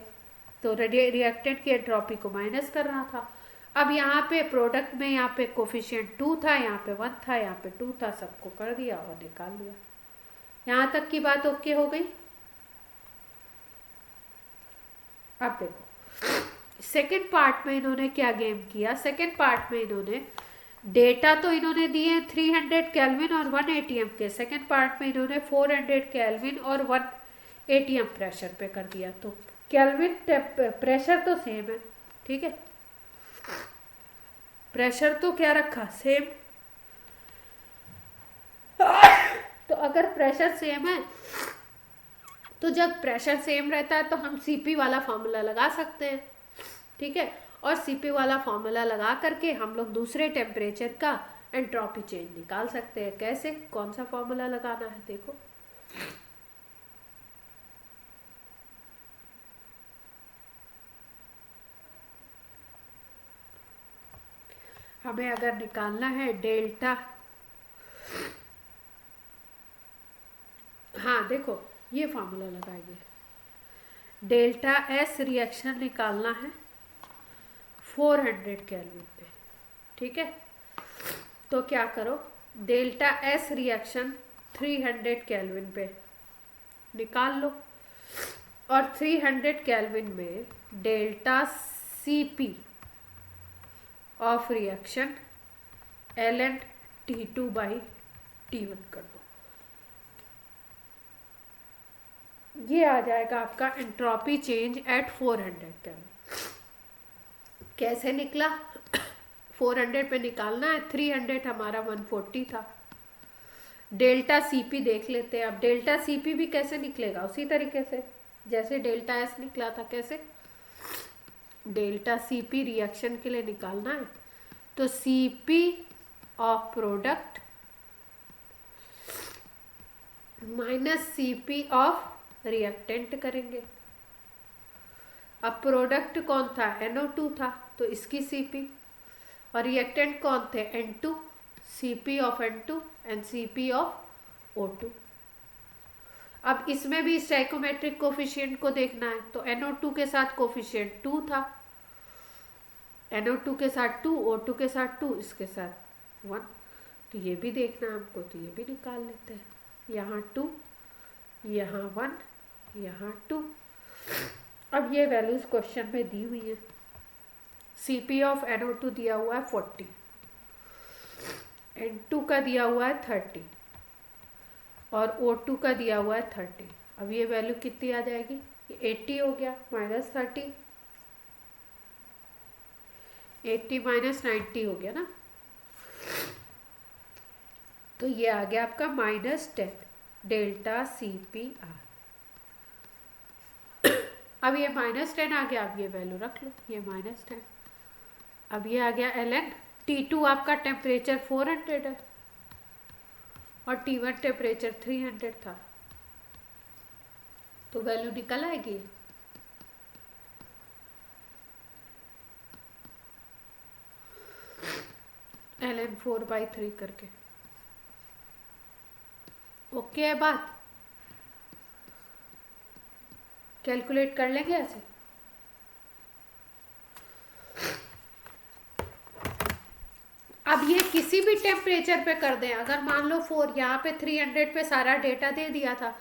तो रिएक्टेंट की एंट्रोपी को माइनस करना था। अब यहाँ पे प्रोडक्ट में यहाँ पे कोफिशिएंट 2 था, यहाँ पे 1 था, यहाँ पे 2 था, सबको कर दिया और निकाल लिया। यहाँ तक की बात ओके हो गई। अब देखो सेकंड पार्ट में इन्होंने क्या गेम किया। सेकंड पार्ट में इन्होंने डेटा तो इन्होंने दिए 300 केल्विन और 1 एटीएम के, सेकंड पार्ट में इन्होंने 400 केल्विन और 1 एटीएम प्रेशर पे कर दिया। तो केल्विन प्रेशर तो सेम है, ठीक है, प्रेशर तो क्या रखा सेम। तो अगर प्रेशर सेम है तो जब प्रेशर सेम रहता है तो हम सीपी वाला फॉर्मूला लगा सकते हैं, ठीक है। और सीपी वाला फॉर्मूला लगा करके हम लोग दूसरे टेम्परेचर का एंट्रोपी चेंज निकाल सकते हैं। कैसे, कौन सा फॉर्मूला लगाना है देखो। हमें अगर निकालना है डेल्टा, हाँ देखो ये फार्मूला लगाइए, डेल्टा एस रिएक्शन निकालना है 400 केल्विन पे, ठीक है। तो क्या करो, डेल्टा एस रिएक्शन 300 केल्विन पे निकाल लो और 300 केल्विन में delta CP of reaction ln T2 by T1 कर दो। ये आ जाएगा आपका एंट्रोपी चेंज एट 400 केल्विन। कैसे निकला 400 पे निकालना है, 300 हमारा 140 था। डेल्टा सीपी देख लेते हैं। अब डेल्टा सीपी भी कैसे निकलेगा, उसी तरीके से जैसे डेल्टा एस निकला था। कैसे, डेल्टा सीपी रिएक्शन के लिए निकालना है तो CP of product minus CP of reactant करेंगे। अब प्रोडक्ट कौन था, NO2 था, तो इसकी सीपी, और रिएक्टेंट कौन थे, N2, CP of N2 and CP of O2। अब इसमें भी स्टैइकोमेट्रिक कोफिशिएंट को देखना है, तो NO2 के साथ कोफिशिएंट 2 था, NO2 के साथ 2, O2 के साथ 2, इसके साथ 1। तो ये भी देखना हमको, तो ये भी निकाल लेते हैं। यहाँ 2, यहाँ 1, यहाँ 2। अब ये वैल्यूज क्वेश्चन में दी हुई है। Cp ऑफ NO2 दिया हुआ है 40, N2 का दिया हुआ है 30 और O2 का दिया हुआ है 30। अब ये वैल्यू कितनी आ जाएगी? 80 हो गया, -30, 80 - 90 हो गया ना। तो ये आ गया आपका -10 डेल्टा CPR। अब ये -10 आ गया, अब ये वैल्यू रख लो, ये -10। अब ये आ गया ln। T2 आपका टेम्परेचर 400 है और T1 टेम्परेचर 300 था, तो वैल्यू निकल आएगी। ln 4/3 करके। ओके है बात? कैलकुलेट कर लेंगे ऐसे। अब ये किसी भी टेम्परेचर पे कर दें, अगर मान लो 4, यहाँ पे 300 पे सारा डेटा दे दिया था,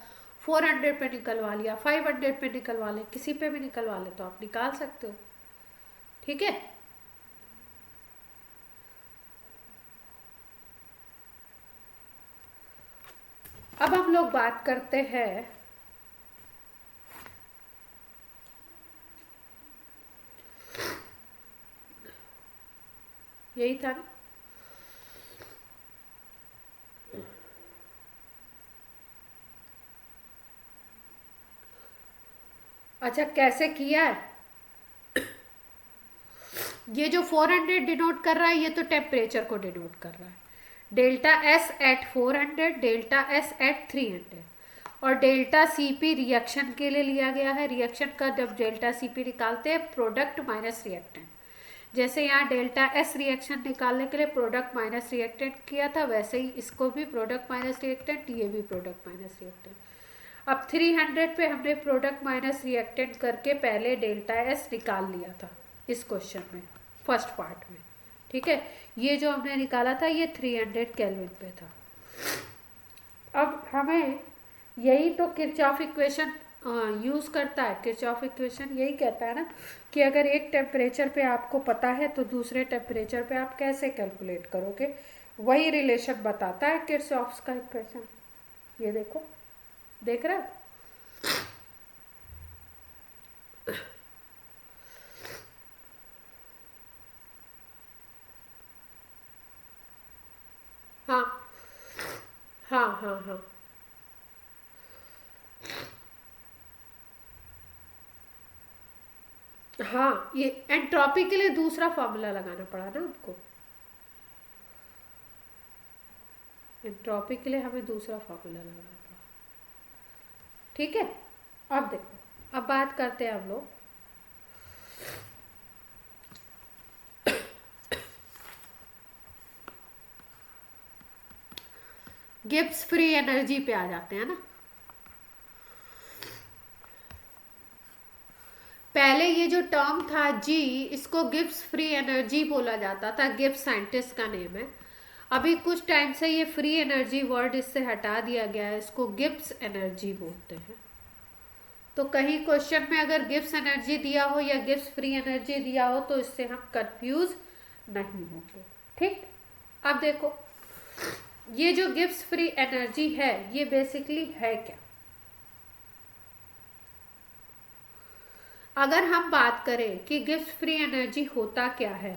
400 पे निकलवा लिया, 500 पे निकलवा ले, किसी पे भी निकलवा ले, तो आप निकाल सकते हो। ठीक है। अब हम लोग बात करते हैं यही था ना। अच्छा, कैसे किया है? ये जो 400 डिनोट कर रहा है, ये तो टेम्परेचर को डिनोट कर रहा है। Delta S at 400, delta S at 300 और डेल्टा CP रिएक्शन के लिए लिया गया है। रिएक्शन का जब डेल्टा CP निकालते हैं, प्रोडक्ट माइनस रिएक्टेंट। जैसे यहाँ डेल्टा S रिएक्शन निकालने के लिए प्रोडक्ट माइनस रिएक्टेंट किया था, वैसे ही इसको भी प्रोडक्ट माइनस रिएक्टेंट, ये भी प्रोडक्ट माइनस रिएक्टेंट। अब 300 पे हमने प्रोडक्ट माइनस रिएक्टेंट करके पहले डेल्टा S निकाल लिया था इस क्वेश्चन में, फर्स्ट पार्ट में। ठीक है, ये जो हमने निकाला था ये 300 केल्विन पे था। अब हमें यही तो किरचॉफ इक्वेशन यूज़ करता है। किरचॉफ इक्वेशन यही कहता है ना कि अगर एक टेम्परेचर पे आपको पता है तो दूसरे टेम्परेचर पे आप कैसे कैलकुलेट करोगे, वही रिलेशन बताता है किरचॉफ का इक्वेशन। ये देखो, देख रहे हो? हाँ हाँ हाँ हाँ हाँ, ये एंट्रोपी के लिए दूसरा फॉर्मूला लगाना पड़ा ना हमको। एंट्रोपी के लिए हमें दूसरा फॉर्मूला लगाना पड़ा। ठीक है। अब देखो, अब बात करते हैं हम लोग गिब्स फ्री एनर्जी पे आ जाते हैं ना। पहले ये जो टर्म था G, इसको गिब्स फ्री एनर्जी बोला जाता था, गिब्स साइंटिस्ट का नेम है। अभी कुछ टाइम से ये फ्री एनर्जी वर्ड इससे हटा दिया गया है, इसको गिब्स एनर्जी बोलते हैं। तो कहीं क्वेश्चन में अगर गिब्स एनर्जी दिया हो या गिब्स फ्री एनर्जी दिया हो तो इससे हम कंफ्यूज नहीं होंगे। ठीक। अब देखो, ये जो गिब्स फ्री एनर्जी है, ये बेसिकली है क्या? अगर हम बात करें कि गिब्स फ्री एनर्जी होता क्या है,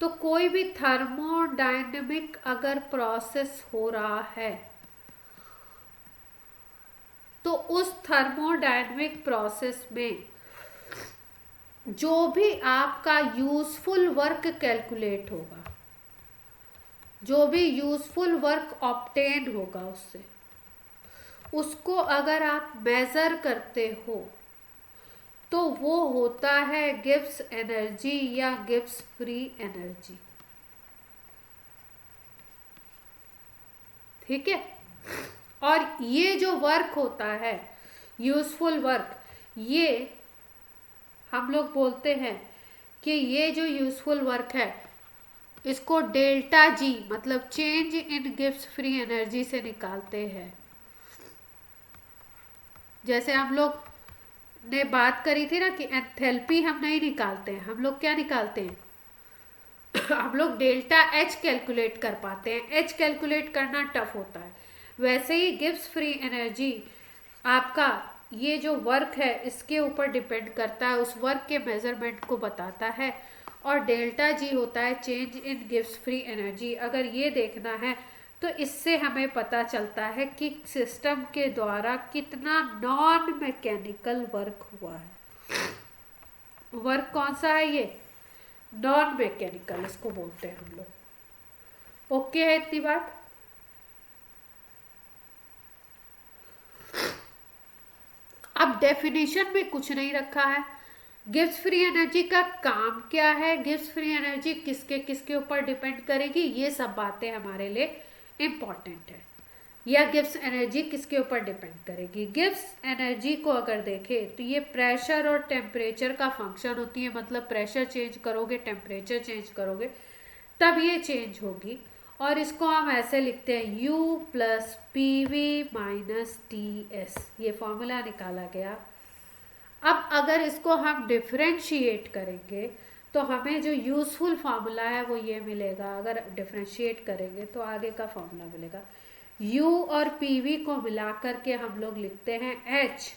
तो कोई भी थर्मोडायनेमिक अगर प्रोसेस हो रहा है तो उस थर्मोडायनेमिक प्रोसेस में जो भी आपका यूजफुल वर्क कैलकुलेट होगा, जो भी यूजफुल वर्क ऑब्टेन होगा उससे, उसको अगर आप मेजर करते हो तो वो होता है गिब्स एनर्जी या गिब्स फ्री एनर्जी। ठीक है। और ये जो वर्क होता है, यूजफुल वर्क, ये हम लोग बोलते हैं कि ये जो यूजफुल वर्क है, इसको डेल्टा जी मतलब change in Gibbs free energy से निकालते हैं। जैसे हम लोग ने बात करी थी ना कि एंथैल्पी हम नहीं निकालते हैं, हम लोग क्या निकालते हैं हम लोग डेल्टा एच कैलकुलेट कर पाते हैं। एच कैलकुलेट करना टफ होता है। वैसे ही गिब्स फ्री एनर्जी आपका ये जो वर्क है इसके ऊपर डिपेंड करता है, उस वर्क के मेजरमेंट को बताता है। और डेल्टा जी होता है change in Gibbs free energy. अगर ये देखना है तो इससे हमें पता चलता है कि सिस्टम के द्वारा कितना नॉन मैकेनिकल वर्क हुआ है। वर्क कौन सा है ये? नॉन मैकेनिकल इसको बोलते हैं हम लोग। ओके है इतनी बात? अब डेफिनेशन में कुछ नहीं रखा है। गिब्स फ्री एनर्जी का काम क्या है, गिब्स फ्री एनर्जी किसके किसके ऊपर डिपेंड करेगी, ये सब बातें हमारे लिए इम्पॉर्टेंट है। या गिब्स एनर्जी किसके ऊपर डिपेंड करेगी। गिब्स एनर्जी को अगर देखें तो ये प्रेशर और टेम्परेचर का फंक्शन होती है। मतलब प्रेशर चेंज करोगे, टेम्परेचर चेंज करोगे, तब ये चेंज होगी। और इसको हम ऐसे लिखते हैं U plus P V minus T S. ये फॉर्मूला निकाला गया। अब अगर इसको हम डिफ्रेंशिएट करेंगे तो हमें जो यूजफुल फार्मूला है वो ये मिलेगा। अगर डिफ्रेंशिएट करेंगे तो आगे का फार्मूला मिलेगा। U और PV को मिला करके हम लोग लिखते हैं H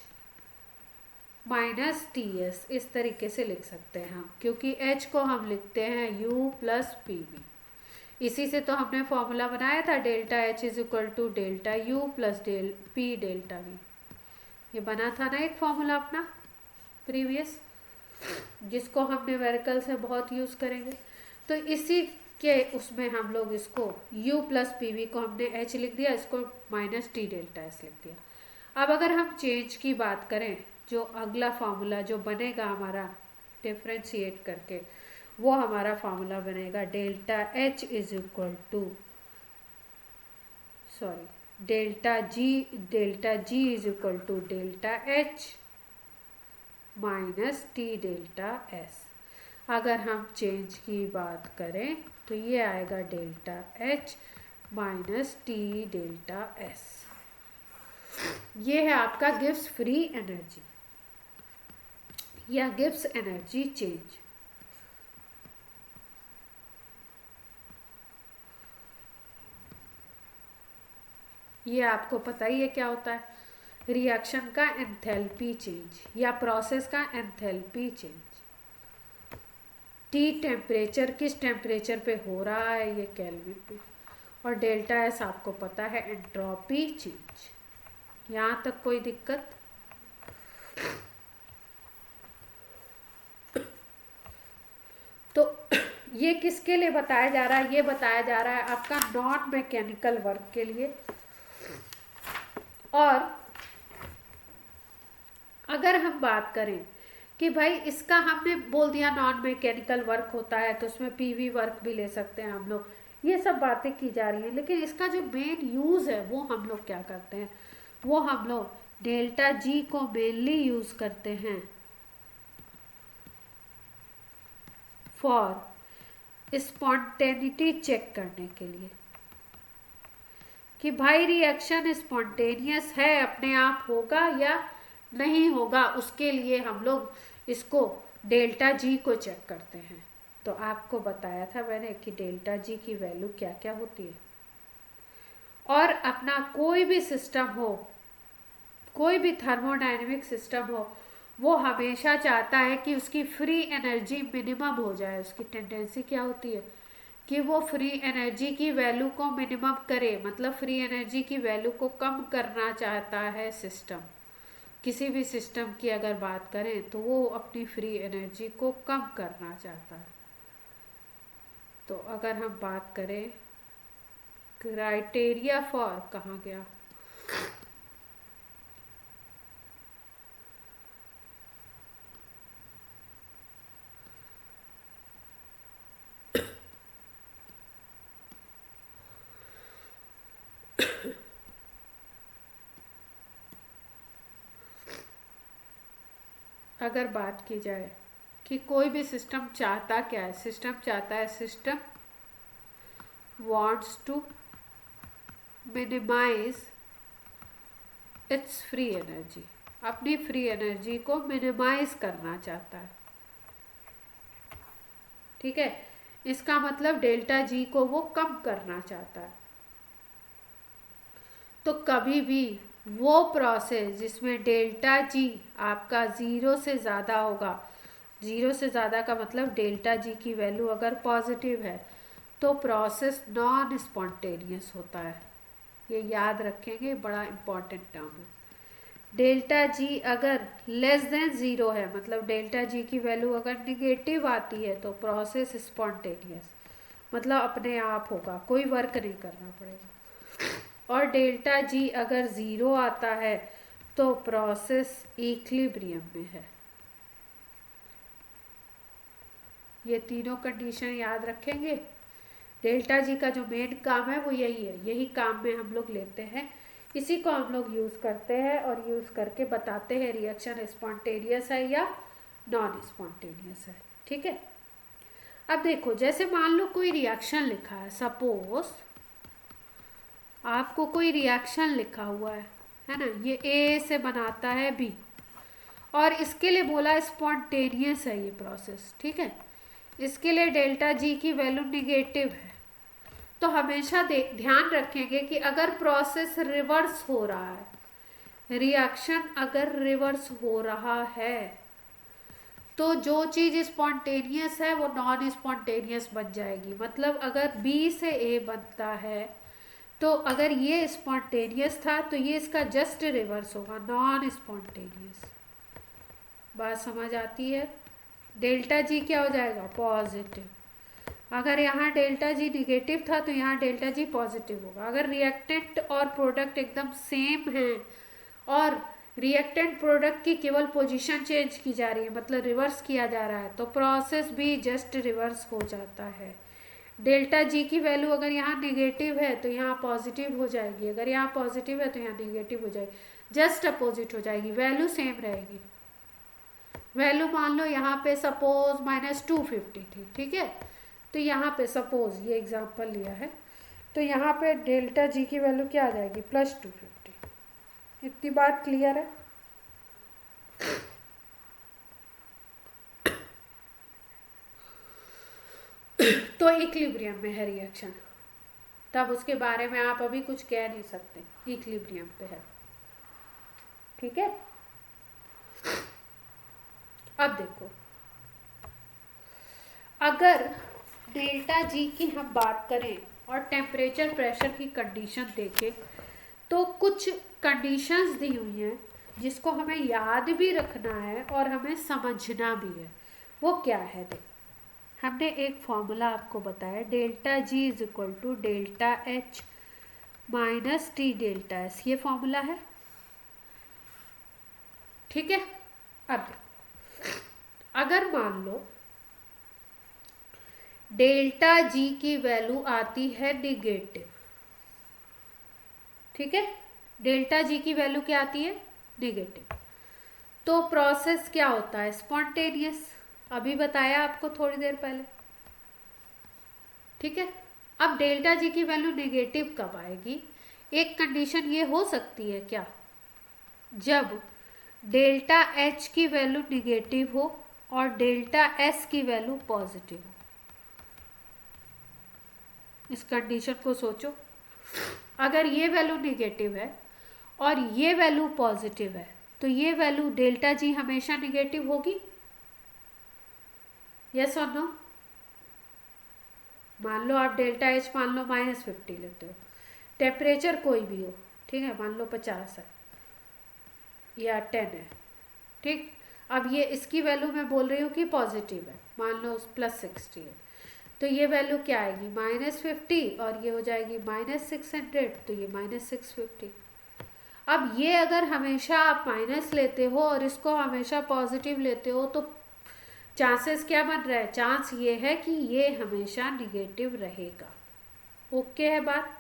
माइनस टी एस। इस तरीके से लिख सकते हैं हम, क्योंकि H को हम लिखते हैं U प्लस PV। इसी से तो हमने फॉर्मूला बनाया था delta H is equal to delta U plus P delta V। ये बना था ना एक फॉर्मूला अपना प्रीवियस, जिसको हम न्यूमेरिकल से बहुत यूज़ करेंगे। तो इसी के उसमें हम लोग इसको U प्लस पी वी को हमने H लिख दिया, इसको माइनस टी डेल्टा एस लिख दिया। अब अगर हम चेंज की बात करें, जो अगला फार्मूला जो बनेगा हमारा डिफ्रेंशिएट करके, वो हमारा फार्मूला बनेगा delta H is equal to delta G is equal to delta H minus T delta S. अगर हम चेंज की बात करें तो ये आएगा delta H minus T delta S. ये है आपका गिब्स फ्री एनर्जी या गिब्स एनर्जी चेंज। ये आपको पता ही है क्या होता है, रिएक्शन का एंथैल्पी चेंज या प्रोसेस का एंथैल्पी चेंज। टी टेम्परेचर किस टेम्परेचर पे हो रहा है, ये केल्विन पे। और डेल्टा एस आपको पता है एंट्रोपी चेंज। यहाँ तक कोई दिक्कत? तो ये किसके लिए बताया जा रहा है? ये बताया जा रहा है आपका नॉन मैकेनिकल वर्क के लिए। और अगर हम बात करें कि भाई इसका हमने बोल दिया नॉन मैकेनिकल वर्क होता है, तो उसमें पीवी वर्क भी ले सकते हैं हम लोग, ये सब बातें की जा रही हैं। लेकिन इसका जो मेन यूज़ है वो हम लोग क्या करते हैं, वो हम लोग डेल्टा जी को मेनली यूज़ करते हैं फॉर स्पॉन्टेनिटी चेक करने के लिए कि भाई रिएक्शन स्पॉन्टेनियस है, अपने आप होगा या नहीं होगा। उसके लिए हम लोग इसको डेल्टा जी को चेक करते हैं। तो आपको बताया था मैंने कि डेल्टा जी की वैल्यू क्या क्या होती है। और अपना कोई भी सिस्टम हो, कोई भी थर्मोडायनेमिक सिस्टम हो, वो हमेशा चाहता है कि उसकी फ्री एनर्जी मिनिमम हो जाए। उसकी टेंडेंसी क्या होती है कि वो फ्री एनर्जी की वैल्यू को मिनिमम करे, मतलब फ्री एनर्जी की वैल्यू को कम करना चाहता है सिस्टम। किसी भी सिस्टम की अगर बात करें तो वो अपनी फ्री एनर्जी को कम करना चाहता है। तो अगर हम बात करें क्राइटेरिया फॉर, कहाँ गया, अगर बात की जाए कि कोई भी सिस्टम चाहता क्या है, सिस्टम चाहता है system wants to minimize its free energy, अपनी फ्री एनर्जी को मिनिमाइज करना चाहता है। ठीक है, इसका मतलब डेल्टा जी को वो कम करना चाहता है। तो कभी भी वो प्रोसेस जिसमें डेल्टा जी आपका 0 से ज़्यादा होगा, 0 से ज़्यादा का मतलब डेल्टा जी की वैल्यू अगर पॉजिटिव है तो प्रोसेस नॉन स्पॉन्टेनियस होता है। ये याद रखेंगे, बड़ा इम्पॉर्टेंट टर्म है। डेल्टा जी अगर लेस देन 0 है, मतलब डेल्टा जी की वैल्यू अगर निगेटिव आती है तो प्रोसेस स्पॉन्टेनियस, मतलब अपने आप होगा, कोई वर्क नहीं करना पड़ेगा। और डेल्टा जी अगर 0 आता है तो प्रोसेस इक्विलिब्रियम में है। ये तीनों कंडीशन याद रखेंगे। डेल्टा जी का जो मेन काम है वो यही है, यही काम में हम लोग लेते हैं, इसी को हम लोग यूज़ करते हैं और यूज़ करके बताते हैं रिएक्शन स्पॉन्टेनियस है या नॉन स्पॉन्टेनियस है। ठीक है, अब देखो जैसे मान लो कोई रिएक्शन लिखा है, सपोज आपको कोई रिएक्शन लिखा हुआ है ना, ये ए से बनाता है बी और इसके लिए बोला स्पॉन्टेनियस है ये प्रोसेस। ठीक है, इसके लिए डेल्टा जी की वैल्यू निगेटिव है। तो हमेशा ध्यान रखेंगे कि अगर प्रोसेस रिवर्स हो रहा है, रिएक्शन अगर रिवर्स हो रहा है, तो जो चीज़ स्पॉन्टेनियस है वो नॉन स्पॉन्टेनियस बन जाएगी। मतलब अगर बी से ए बनता है तो अगर ये स्पॉन्टेनियस था तो ये इसका जस्ट रिवर्स होगा, नॉन स्पॉन्टेनियस। बात समझ आती है? डेल्टा जी क्या हो जाएगा? पॉजिटिव। अगर यहाँ डेल्टा जी निगेटिव था तो यहाँ डेल्टा जी पॉजिटिव होगा। अगर रिएक्टेंट और प्रोडक्ट एकदम सेम है और रिएक्टेंट प्रोडक्ट की केवल पोजीशन चेंज की जा रही है, मतलब रिवर्स किया जा रहा है, तो प्रोसेस भी जस्ट रिवर्स हो जाता है। डेल्टा जी की वैल्यू अगर यहाँ निगेटिव है तो यहाँ पॉजिटिव हो जाएगी, अगर यहाँ पॉजिटिव है तो यहाँ निगेटिव हो जाएगी, जस्ट अपोजिट हो जाएगी, वैल्यू सेम रहेगी। वैल्यू मान लो यहाँ पे सपोज -250 थी, ठीक है, तो यहाँ पे सपोज ये एग्जांपल लिया है, तो यहाँ पे डेल्टा जी की वैल्यू क्या आ जाएगी? +250। इतनी बात क्लियर है? तो इक्विलिब्रियम में है रिएक्शन, तब उसके बारे में आप अभी कुछ कह नहीं सकते, इक्विलिब्रियम पे है। ठीक है, अब देखो अगर डेल्टा जी की हम बात करें और टेम्परेचर प्रेशर की कंडीशन देखें तो कुछ कंडीशंस दी हुई हैं जिसको हमें याद भी रखना है और हमें समझना भी है। वो क्या है? देख, हमने एक फॉर्मूला आपको बताया, delta G is equal to delta H minus T delta S, ये फॉर्मूला है। ठीक है, अब अगर मान लो डेल्टा जी की वैल्यू आती है निगेटिव, ठीक है, डेल्टा जी की वैल्यू क्या आती है? निगेटिव, तो प्रोसेस क्या होता है? स्पॉन्टेनियस। अभी बताया आपको थोड़ी देर पहले। ठीक है, अब डेल्टा जी की वैल्यू निगेटिव कब आएगी? एक कंडीशन ये हो सकती है क्या, जब डेल्टा एच की वैल्यू निगेटिव हो और डेल्टा एस की वैल्यू पॉजिटिव हो। इस कंडीशन को सोचो, अगर ये वैल्यू निगेटिव है और ये वैल्यू पॉजिटिव है तो ये वैल्यू डेल्टा जी हमेशा निगेटिव होगी, यस और नो? मान लो आप डेल्टा एच मान लो -50 लेते हो, टेम्परेचर कोई भी हो, ठीक है, मान लो 50 है या 10 है, ठीक। अब ये इसकी वैल्यू मैं बोल रही हूँ कि पॉजिटिव है, मान लो +60 है, तो ये वैल्यू क्या आएगी? -50 और ये हो जाएगी -600, तो ये -650। अब ये अगर हमेशा आप माइनस लेते हो और इसको हमेशा पॉजिटिव लेते हो तो चांसेस क्या बन रहा है? चांस ये है कि ये हमेशा निगेटिव रहेगा। ओके है बात?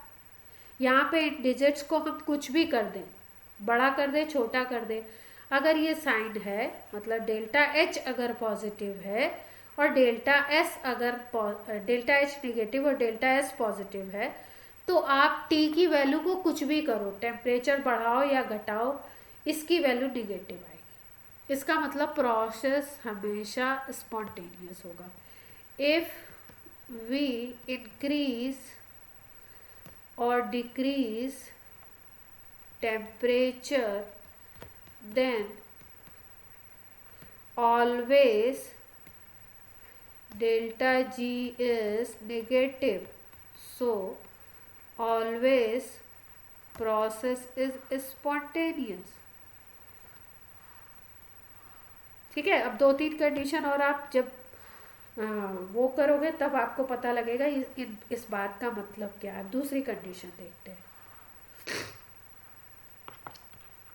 यहाँ पे इन डिजिट्स को हम कुछ भी कर दें, बड़ा कर दें, छोटा कर दें, अगर ये साइन है, मतलब डेल्टा एच अगर पॉजिटिव है और डेल्टा एस अगर डेल्टा एच नेगेटिव और डेल्टा एस पॉजिटिव है, तो आप टी की वैल्यू को कुछ भी करो, टेम्परेचर बढ़ाओ या घटाओ, इसकी वैल्यू निगेटिव आएगी। इसका मतलब प्रोसेस हमेशा स्पॉन्टेनियस होगा। इफ वी इंक्रीज और decrease temperature, then always delta G is negative, so always process is spontaneous। ठीक है, अब 2-3 कंडीशन और आप जब वो करोगे तब आपको पता लगेगा इस बात का मतलब क्या है। दूसरी कंडीशन देखते हैं।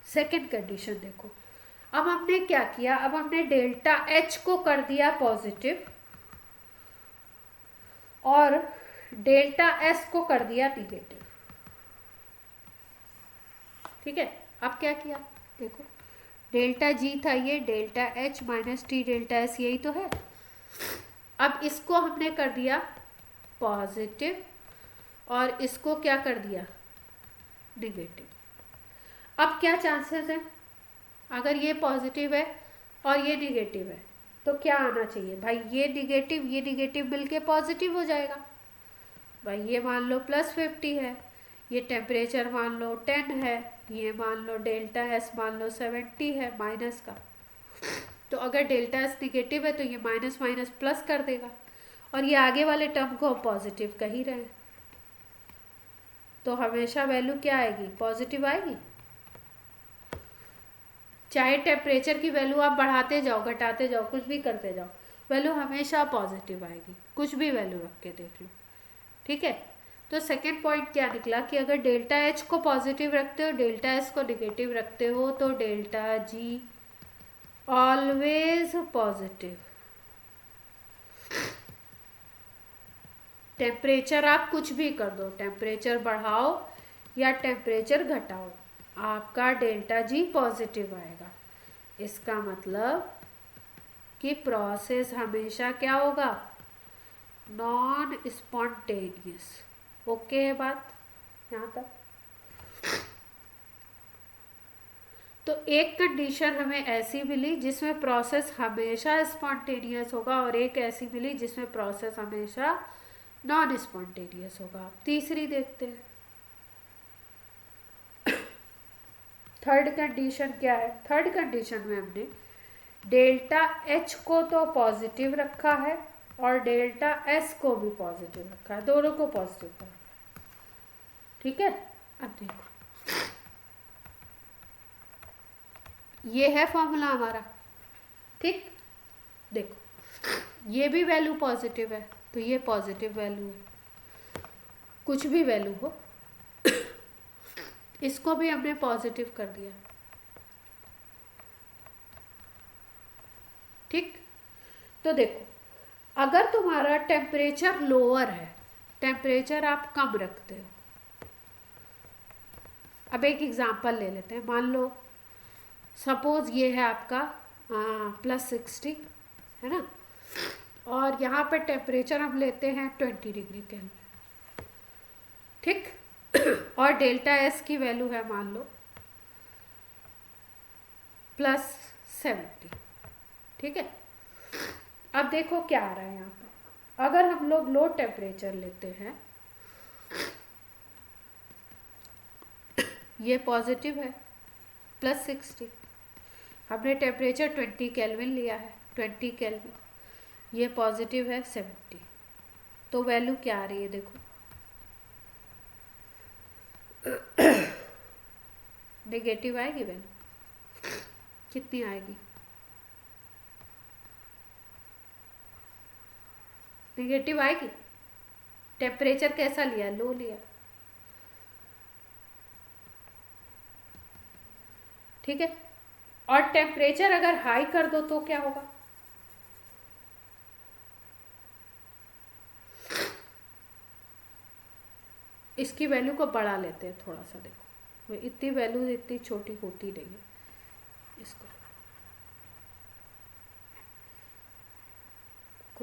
सेकेंड कंडीशन देखो, अब हमने क्या किया, अब हमने डेल्टा एच को कर दिया पॉजिटिव और डेल्टा एस को कर दिया निगेटिव। ठीक है, अब क्या किया देखो, डेल्टा जी था ये, delta H minus T delta S, यही तो है। अब इसको हमने कर दिया पॉजिटिव और इसको क्या कर दिया निगेटिव। अब क्या चांसेस हैं, अगर ये पॉजिटिव है और ये निगेटिव है तो क्या आना चाहिए भाई, ये निगेटिव मिलके पॉजिटिव हो जाएगा। भाई ये मान लो +50 है, ये टेम्परेचर मान लो 10 है, ये मान लो डेल्टा एस मान लो 70 है माइनस का। तो अगर डेल्टा एस निगेटिव है तो ये माइनस माइनस प्लस कर देगा और ये आगे वाले टर्म को पॉजिटिव कह ही रहे हैं, तो हमेशा वैल्यू क्या आएगी, पॉजिटिव आएगी। चाहे टेम्परेचर की वैल्यू आप बढ़ाते जाओ घटाते जाओ कुछ भी करते जाओ, वैल्यू हमेशा पॉजिटिव आएगी, कुछ भी वैल्यू रख के देख लो। ठीक है, तो सेकेंड पॉइंट क्या निकला कि अगर डेल्टा एच को पॉजिटिव रखते हो, डेल्टा एस को निगेटिव रखते हो, तो delta G always positive. Temperature आप कुछ भी कर दो, टेम्परेचर बढ़ाओ या टेम्परेचर घटाओ, आपका डेल्टा जी पॉजिटिव आएगा। इसका मतलब कि प्रोसेस हमेशा क्या होगा, नॉन स्पॉन्टेनियस। ओके है बात यहाँ तक। तो एक कंडीशन हमें ऐसी मिली जिसमें प्रोसेस हमेशा स्पॉन्टेनियस होगा और एक ऐसी मिली जिसमें प्रोसेस हमेशा नॉन स्पॉन्टेनियस होगा। तीसरी देखते हैं, थर्ड कंडीशन क्या है। थर्ड कंडीशन में हमने डेल्टा एच को तो पॉजिटिव रखा है और डेल्टा एस को भी पॉजिटिव रखा है, दोनों को पॉजिटिव रखा है। ठीक है, अब देखो ये है फॉर्मूला हमारा। ठीक, देखो ये भी वैल्यू पॉजिटिव है तो ये पॉजिटिव वैल्यू है, कुछ भी वैल्यू हो इसको भी हमने पॉजिटिव कर दिया। ठीक, तो देखो अगर तुम्हारा टेम्परेचर लोअर है, टेम्परेचर आप कम रखते हो, अब एक एग्जांपल ले लेते हैं। मान लो सपोज ये है आपका +60 है ना, और यहाँ पे टेम्परेचर हम लेते हैं 20 डिग्री केल्विन। ठीक और डेल्टा एस की वैल्यू है मान लो +70। ठीक है, अब देखो क्या आ रहा है यहाँ पे। अगर हम लोग लो टेम्परेचर लेते हैं, ये पॉजिटिव है +60, हमने टेम्परेचर 20 केल्विन लिया है, 20 केल्विन, ये पॉजिटिव है 70, तो वैल्यू क्या आ रही है देखो, नेगेटिव आएगी वैल्यू। कितनी आएगी, नेगेटिव आएगी। टेम्परेचर कैसा लिया, लो लिया। ठीक है, और टेम्परेचर अगर हाई कर दो तो क्या होगा, इसकी वैल्यू को बढ़ा लेते हैं थोड़ा सा। देखो इतनी वैल्यू इतनी छोटी होती नहीं है, इसको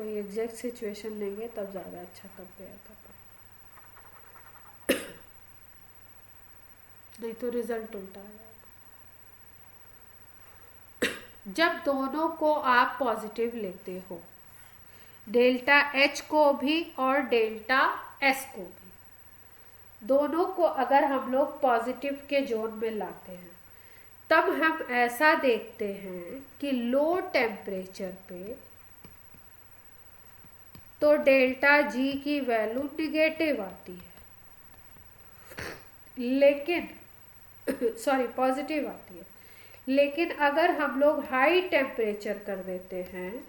कोई एग्जैक्ट सिचुएशन लेंगे तब ज़्यादा अच्छा कंपेयर कर पाएंगे, नहीं तो रिजल्ट उल्टा आ जाएगा। जब दोनों को आप पॉजिटिव लेते हो, डेल्टा एच को भी और डेल्टा एस को भी, दोनों को अगर हम लोग पॉजिटिव के जोन में लाते हैं, तब हम ऐसा देखते हैं कि लो टेम्परेचर पे तो डेल्टा जी की वैल्यू निगेटिव आती है, लेकिन सॉरी पॉजिटिव आती है, लेकिन अगर हम लोग हाई टेम्परेचर कर देते हैं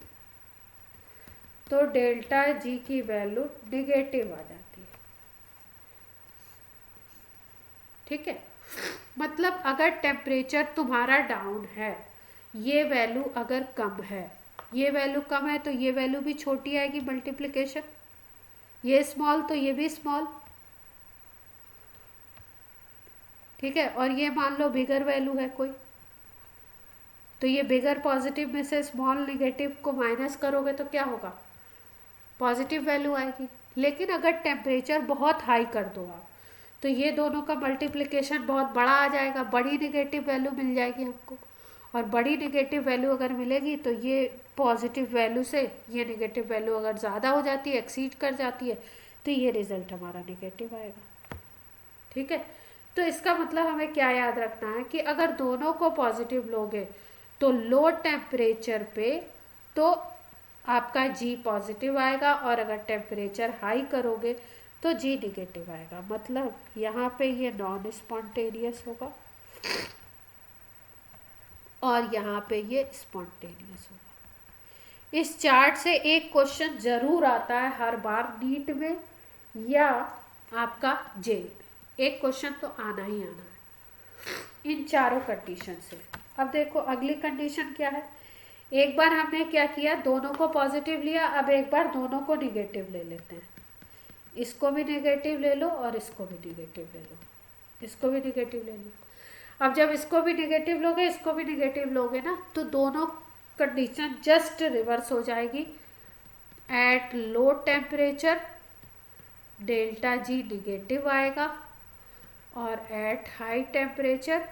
तो डेल्टा जी की वैल्यू निगेटिव आ जाती है। ठीक है, मतलब अगर टेम्परेचर तुम्हारा डाउन है, ये वैल्यू अगर कम है, ये वैल्यू कम है, तो ये वैल्यू भी छोटी आएगी मल्टीप्लिकेशन, ये स्मॉल तो ये भी स्मॉल। ठीक है, और ये मान लो बिगर वैल्यू है कोई, तो ये बिगर पॉजिटिव में से स्मॉल नेगेटिव को माइनस करोगे तो क्या होगा, पॉजिटिव वैल्यू आएगी। लेकिन अगर टेम्परेचर बहुत हाई कर दो आप, तो ये दोनों का मल्टीप्लिकेशन बहुत बड़ा आ जाएगा, बड़ी नेगेटिव वैल्यू मिल जाएगी हमको, और बड़ी नेगेटिव वैल्यू अगर मिलेगी तो ये पॉजिटिव वैल्यू से ये नेगेटिव वैल्यू अगर ज़्यादा हो जाती है, एक्सीड कर जाती है, तो ये रिजल्ट हमारा नेगेटिव आएगा। ठीक है, तो इसका मतलब हमें क्या याद रखना है कि अगर दोनों को पॉजिटिव लोगे तो लो टेम्परेचर पे तो आपका जी पॉजिटिव आएगा, और अगर टेम्परेचर हाई करोगे तो जी निगेटिव आएगा। मतलब यहाँ पे ये नॉन स्पॉन्टेनियस होगा और यहाँ पे ये स्पॉन्टेनियस होगा। इस चार्ट से एक क्वेश्चन जरूर आता है हर बार नीट में या आपका जे में, एक क्वेश्चन तो आना ही आना है इन चारों कंडीशन से। अब देखो अगली कंडीशन क्या है, एक बार हमने क्या किया, दोनों को पॉजिटिव लिया, अब एक बार दोनों को निगेटिव ले लेते हैं, इसको भी निगेटिव ले लो और इसको भी निगेटिव ले लो, इसको भी निगेटिव ले लो। अब जब इसको भी निगेटिव लोगे, इसको भी निगेटिव लोगे ना, तो दोनों कंडीशन जस्ट रिवर्स हो जाएगी। At low temperature delta G negative आएगा, और at high temperature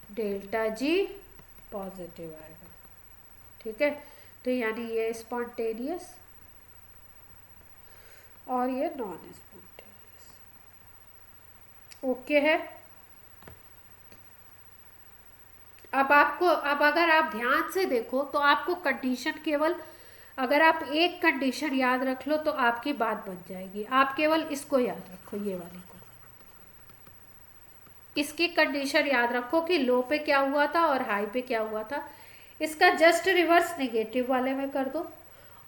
delta G positive आएगा। ठीक है, तो यानी ये स्पॉन्टेनियस और ये नॉन स्पॉन्टेनियस। ओके है। अब अगर आप ध्यान से देखो तो आपको कंडीशन केवल, अगर आप एक कंडीशन याद रख लो तो आपकी बात बन जाएगी। आप केवल इसको याद रखो, ये वाली को, इसकी कंडीशन याद रखो कि लो पे क्या हुआ था और हाई पे क्या हुआ था, इसका जस्ट रिवर्स नेगेटिव वाले में कर दो,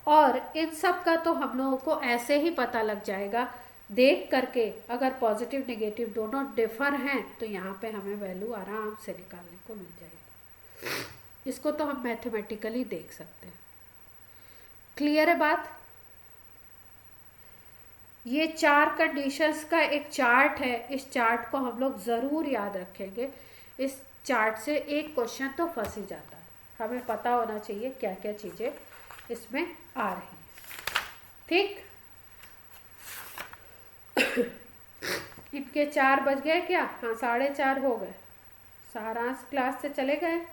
और इन सब का तो हम लोगों को ऐसे ही पता लग जाएगा देख करके। अगर पॉजिटिव नेगेटिव दोनों डिफर हैं तो यहाँ पे हमें वैल्यू आराम से निकालने को मिल जाएगी। इसको तो हम मैथमेटिकली देख सकते हैं। क्लियर है बात? ये चार कंडीशंस का एक चार्ट है, इस चार्ट को हम लोग ज़रूर याद रखेंगे। इस चार्ट से एक क्वेश्चन तो फंस ही जाता है, हमें पता होना चाहिए क्या क्या चीज़ें इसमें आ रही हैं। ठीक इनके 4 बज गए क्या? हाँ 4:30 हो गए। सारांश क्लास से चले गए?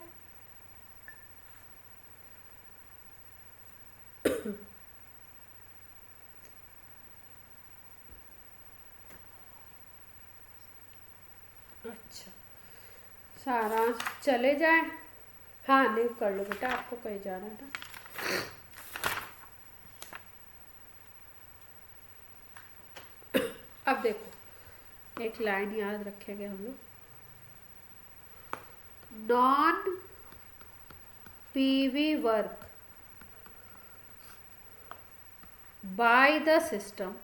अच्छा, सारांश चले जाए? हाँ लीव कर लो बेटा, आपको कहीं जाना है ना। अब देखो एक लाइन याद रखेंगे हम लोग, non PV work by the system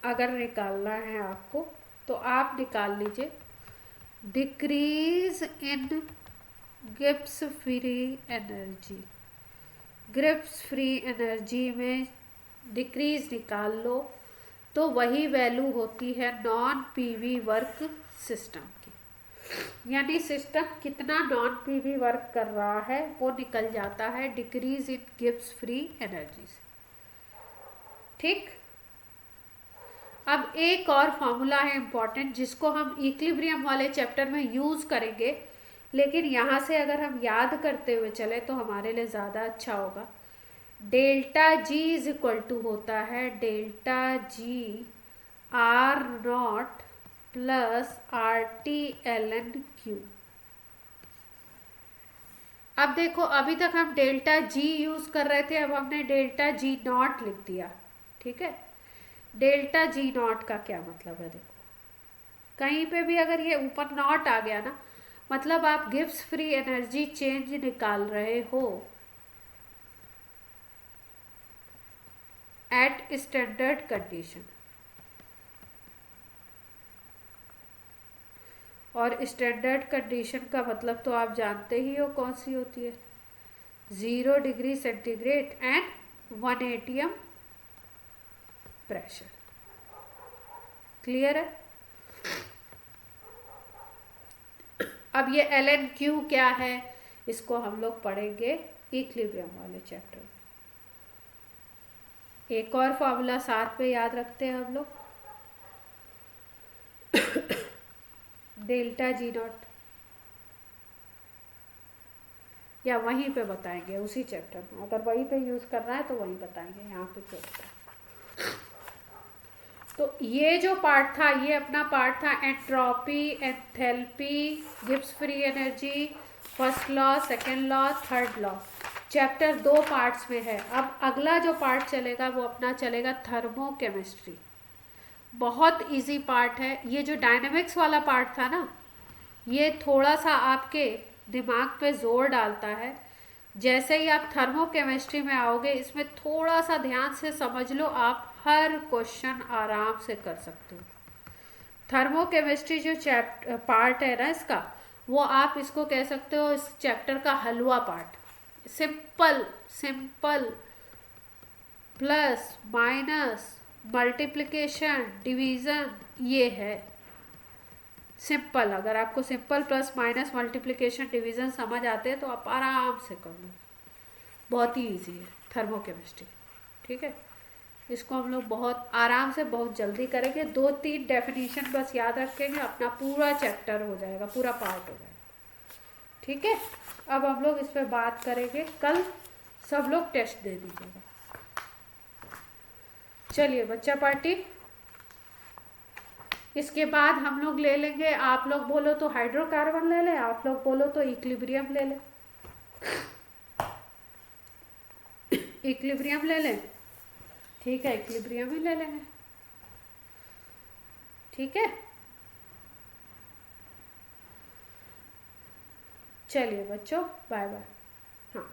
अगर निकालना है आपको तो आप निकाल लीजिए decrease in Gibbs free energy. Gibbs free energy में डिक्रीज निकाल लो तो वही वैल्यू होती है नॉन पीवी वर्क सिस्टम की। यानी सिस्टम कितना नॉन पीवी वर्क कर रहा है वो निकल जाता है decrease in Gibbs free energy से। ठीक, अब एक और फॉर्मूला है इम्पॉर्टेंट जिसको हम इक्विलिब्रियम वाले चैप्टर में यूज करेंगे, लेकिन यहाँ से अगर हम याद करते हुए चले तो हमारे लिए ज़्यादा अच्छा होगा। Delta G is equal to होता है delta G R naught plus R T L N Q. अब देखो, अभी तक हम डेल्टा जी यूज कर रहे थे, अब हमने डेल्टा जी नॉट लिख दिया। ठीक है, डेल्टा जी नॉट का क्या मतलब है? देखो, कहीं पे भी अगर ये ऊपर नॉट आ गया ना, मतलब आप गिब्स फ्री एनर्जी चेंज निकाल रहे हो एट स्टैंडर्ड कंडीशन। और स्टैंडर्ड कंडीशन का मतलब तो आप जानते ही हो कौन सी होती है, 0 degree centigrade and 1 atm pressure. Clear है? अब ये एल एन क्यू क्या है, इसको हम लोग पढ़ेंगे इक्विलिब्रियम वाले चैप्टर में। एक और फॉर्मूला साथ में याद रखते हैं हम लोग, डेल्टा जी नॉट, या वहीं पे बताएंगे उसी चैप्टर में। अगर वहीं पे यूज करना है तो वहीं बताएंगे, यहाँ पे क्यों बताएंगे। तो ये जो पार्ट था, ये अपना पार्ट था entropy, enthalpy, Gibbs free energy, first law, second law, third law. Chapter 2 parts में है। अब अगला जो पार्ट चलेगा वो अपना चलेगा थर्मोकेमिस्ट्री। बहुत इजी पार्ट है। ये जो डायनेमिक्स वाला पार्ट था ना, ये थोड़ा सा आपके दिमाग पे जोर डालता है। जैसे ही आप थर्मोकेमिस्ट्री में आओगे, इसमें थोड़ा सा ध्यान से समझ लो, आप हर क्वेश्चन आराम से कर सकते हो। थर्मोकेमिस्ट्री जो पार्ट है ना इसका, वो आप इसको कह सकते हो इस चैप्टर का हलवा part. Simple simple, plus minus, multiplication, division, ये है सिंपल। अगर आपको simple, plus minus, multiplication, division समझ आते हैं तो आप आराम से कर लो। बहुत ही इजी है थर्मोकेमिस्ट्री। ठीक है, इसको हम लोग बहुत आराम से बहुत जल्दी करेंगे। 2-3 डेफिनेशन बस याद रखेंगे, अपना पूरा चैप्टर हो जाएगा, पूरा पार्ट हो जाएगा। ठीक है, अब हम लोग इस पर बात करेंगे कल। सब लोग टेस्ट दे दीजिएगा। चलिए बच्चा पार्टी, इसके बाद हम लोग ले लेंगे, आप लोग बोलो तो हाइड्रोकार्बन ले लें, आप लोग बोलो तो इक्विलिब्रियम ले लें। इक्विलिब्रियम ले लें, ठीक है, इक्विलिब्रियम ही ले लेंगे। ठीक है, चलिए बच्चों, बाय बाय। हाँ।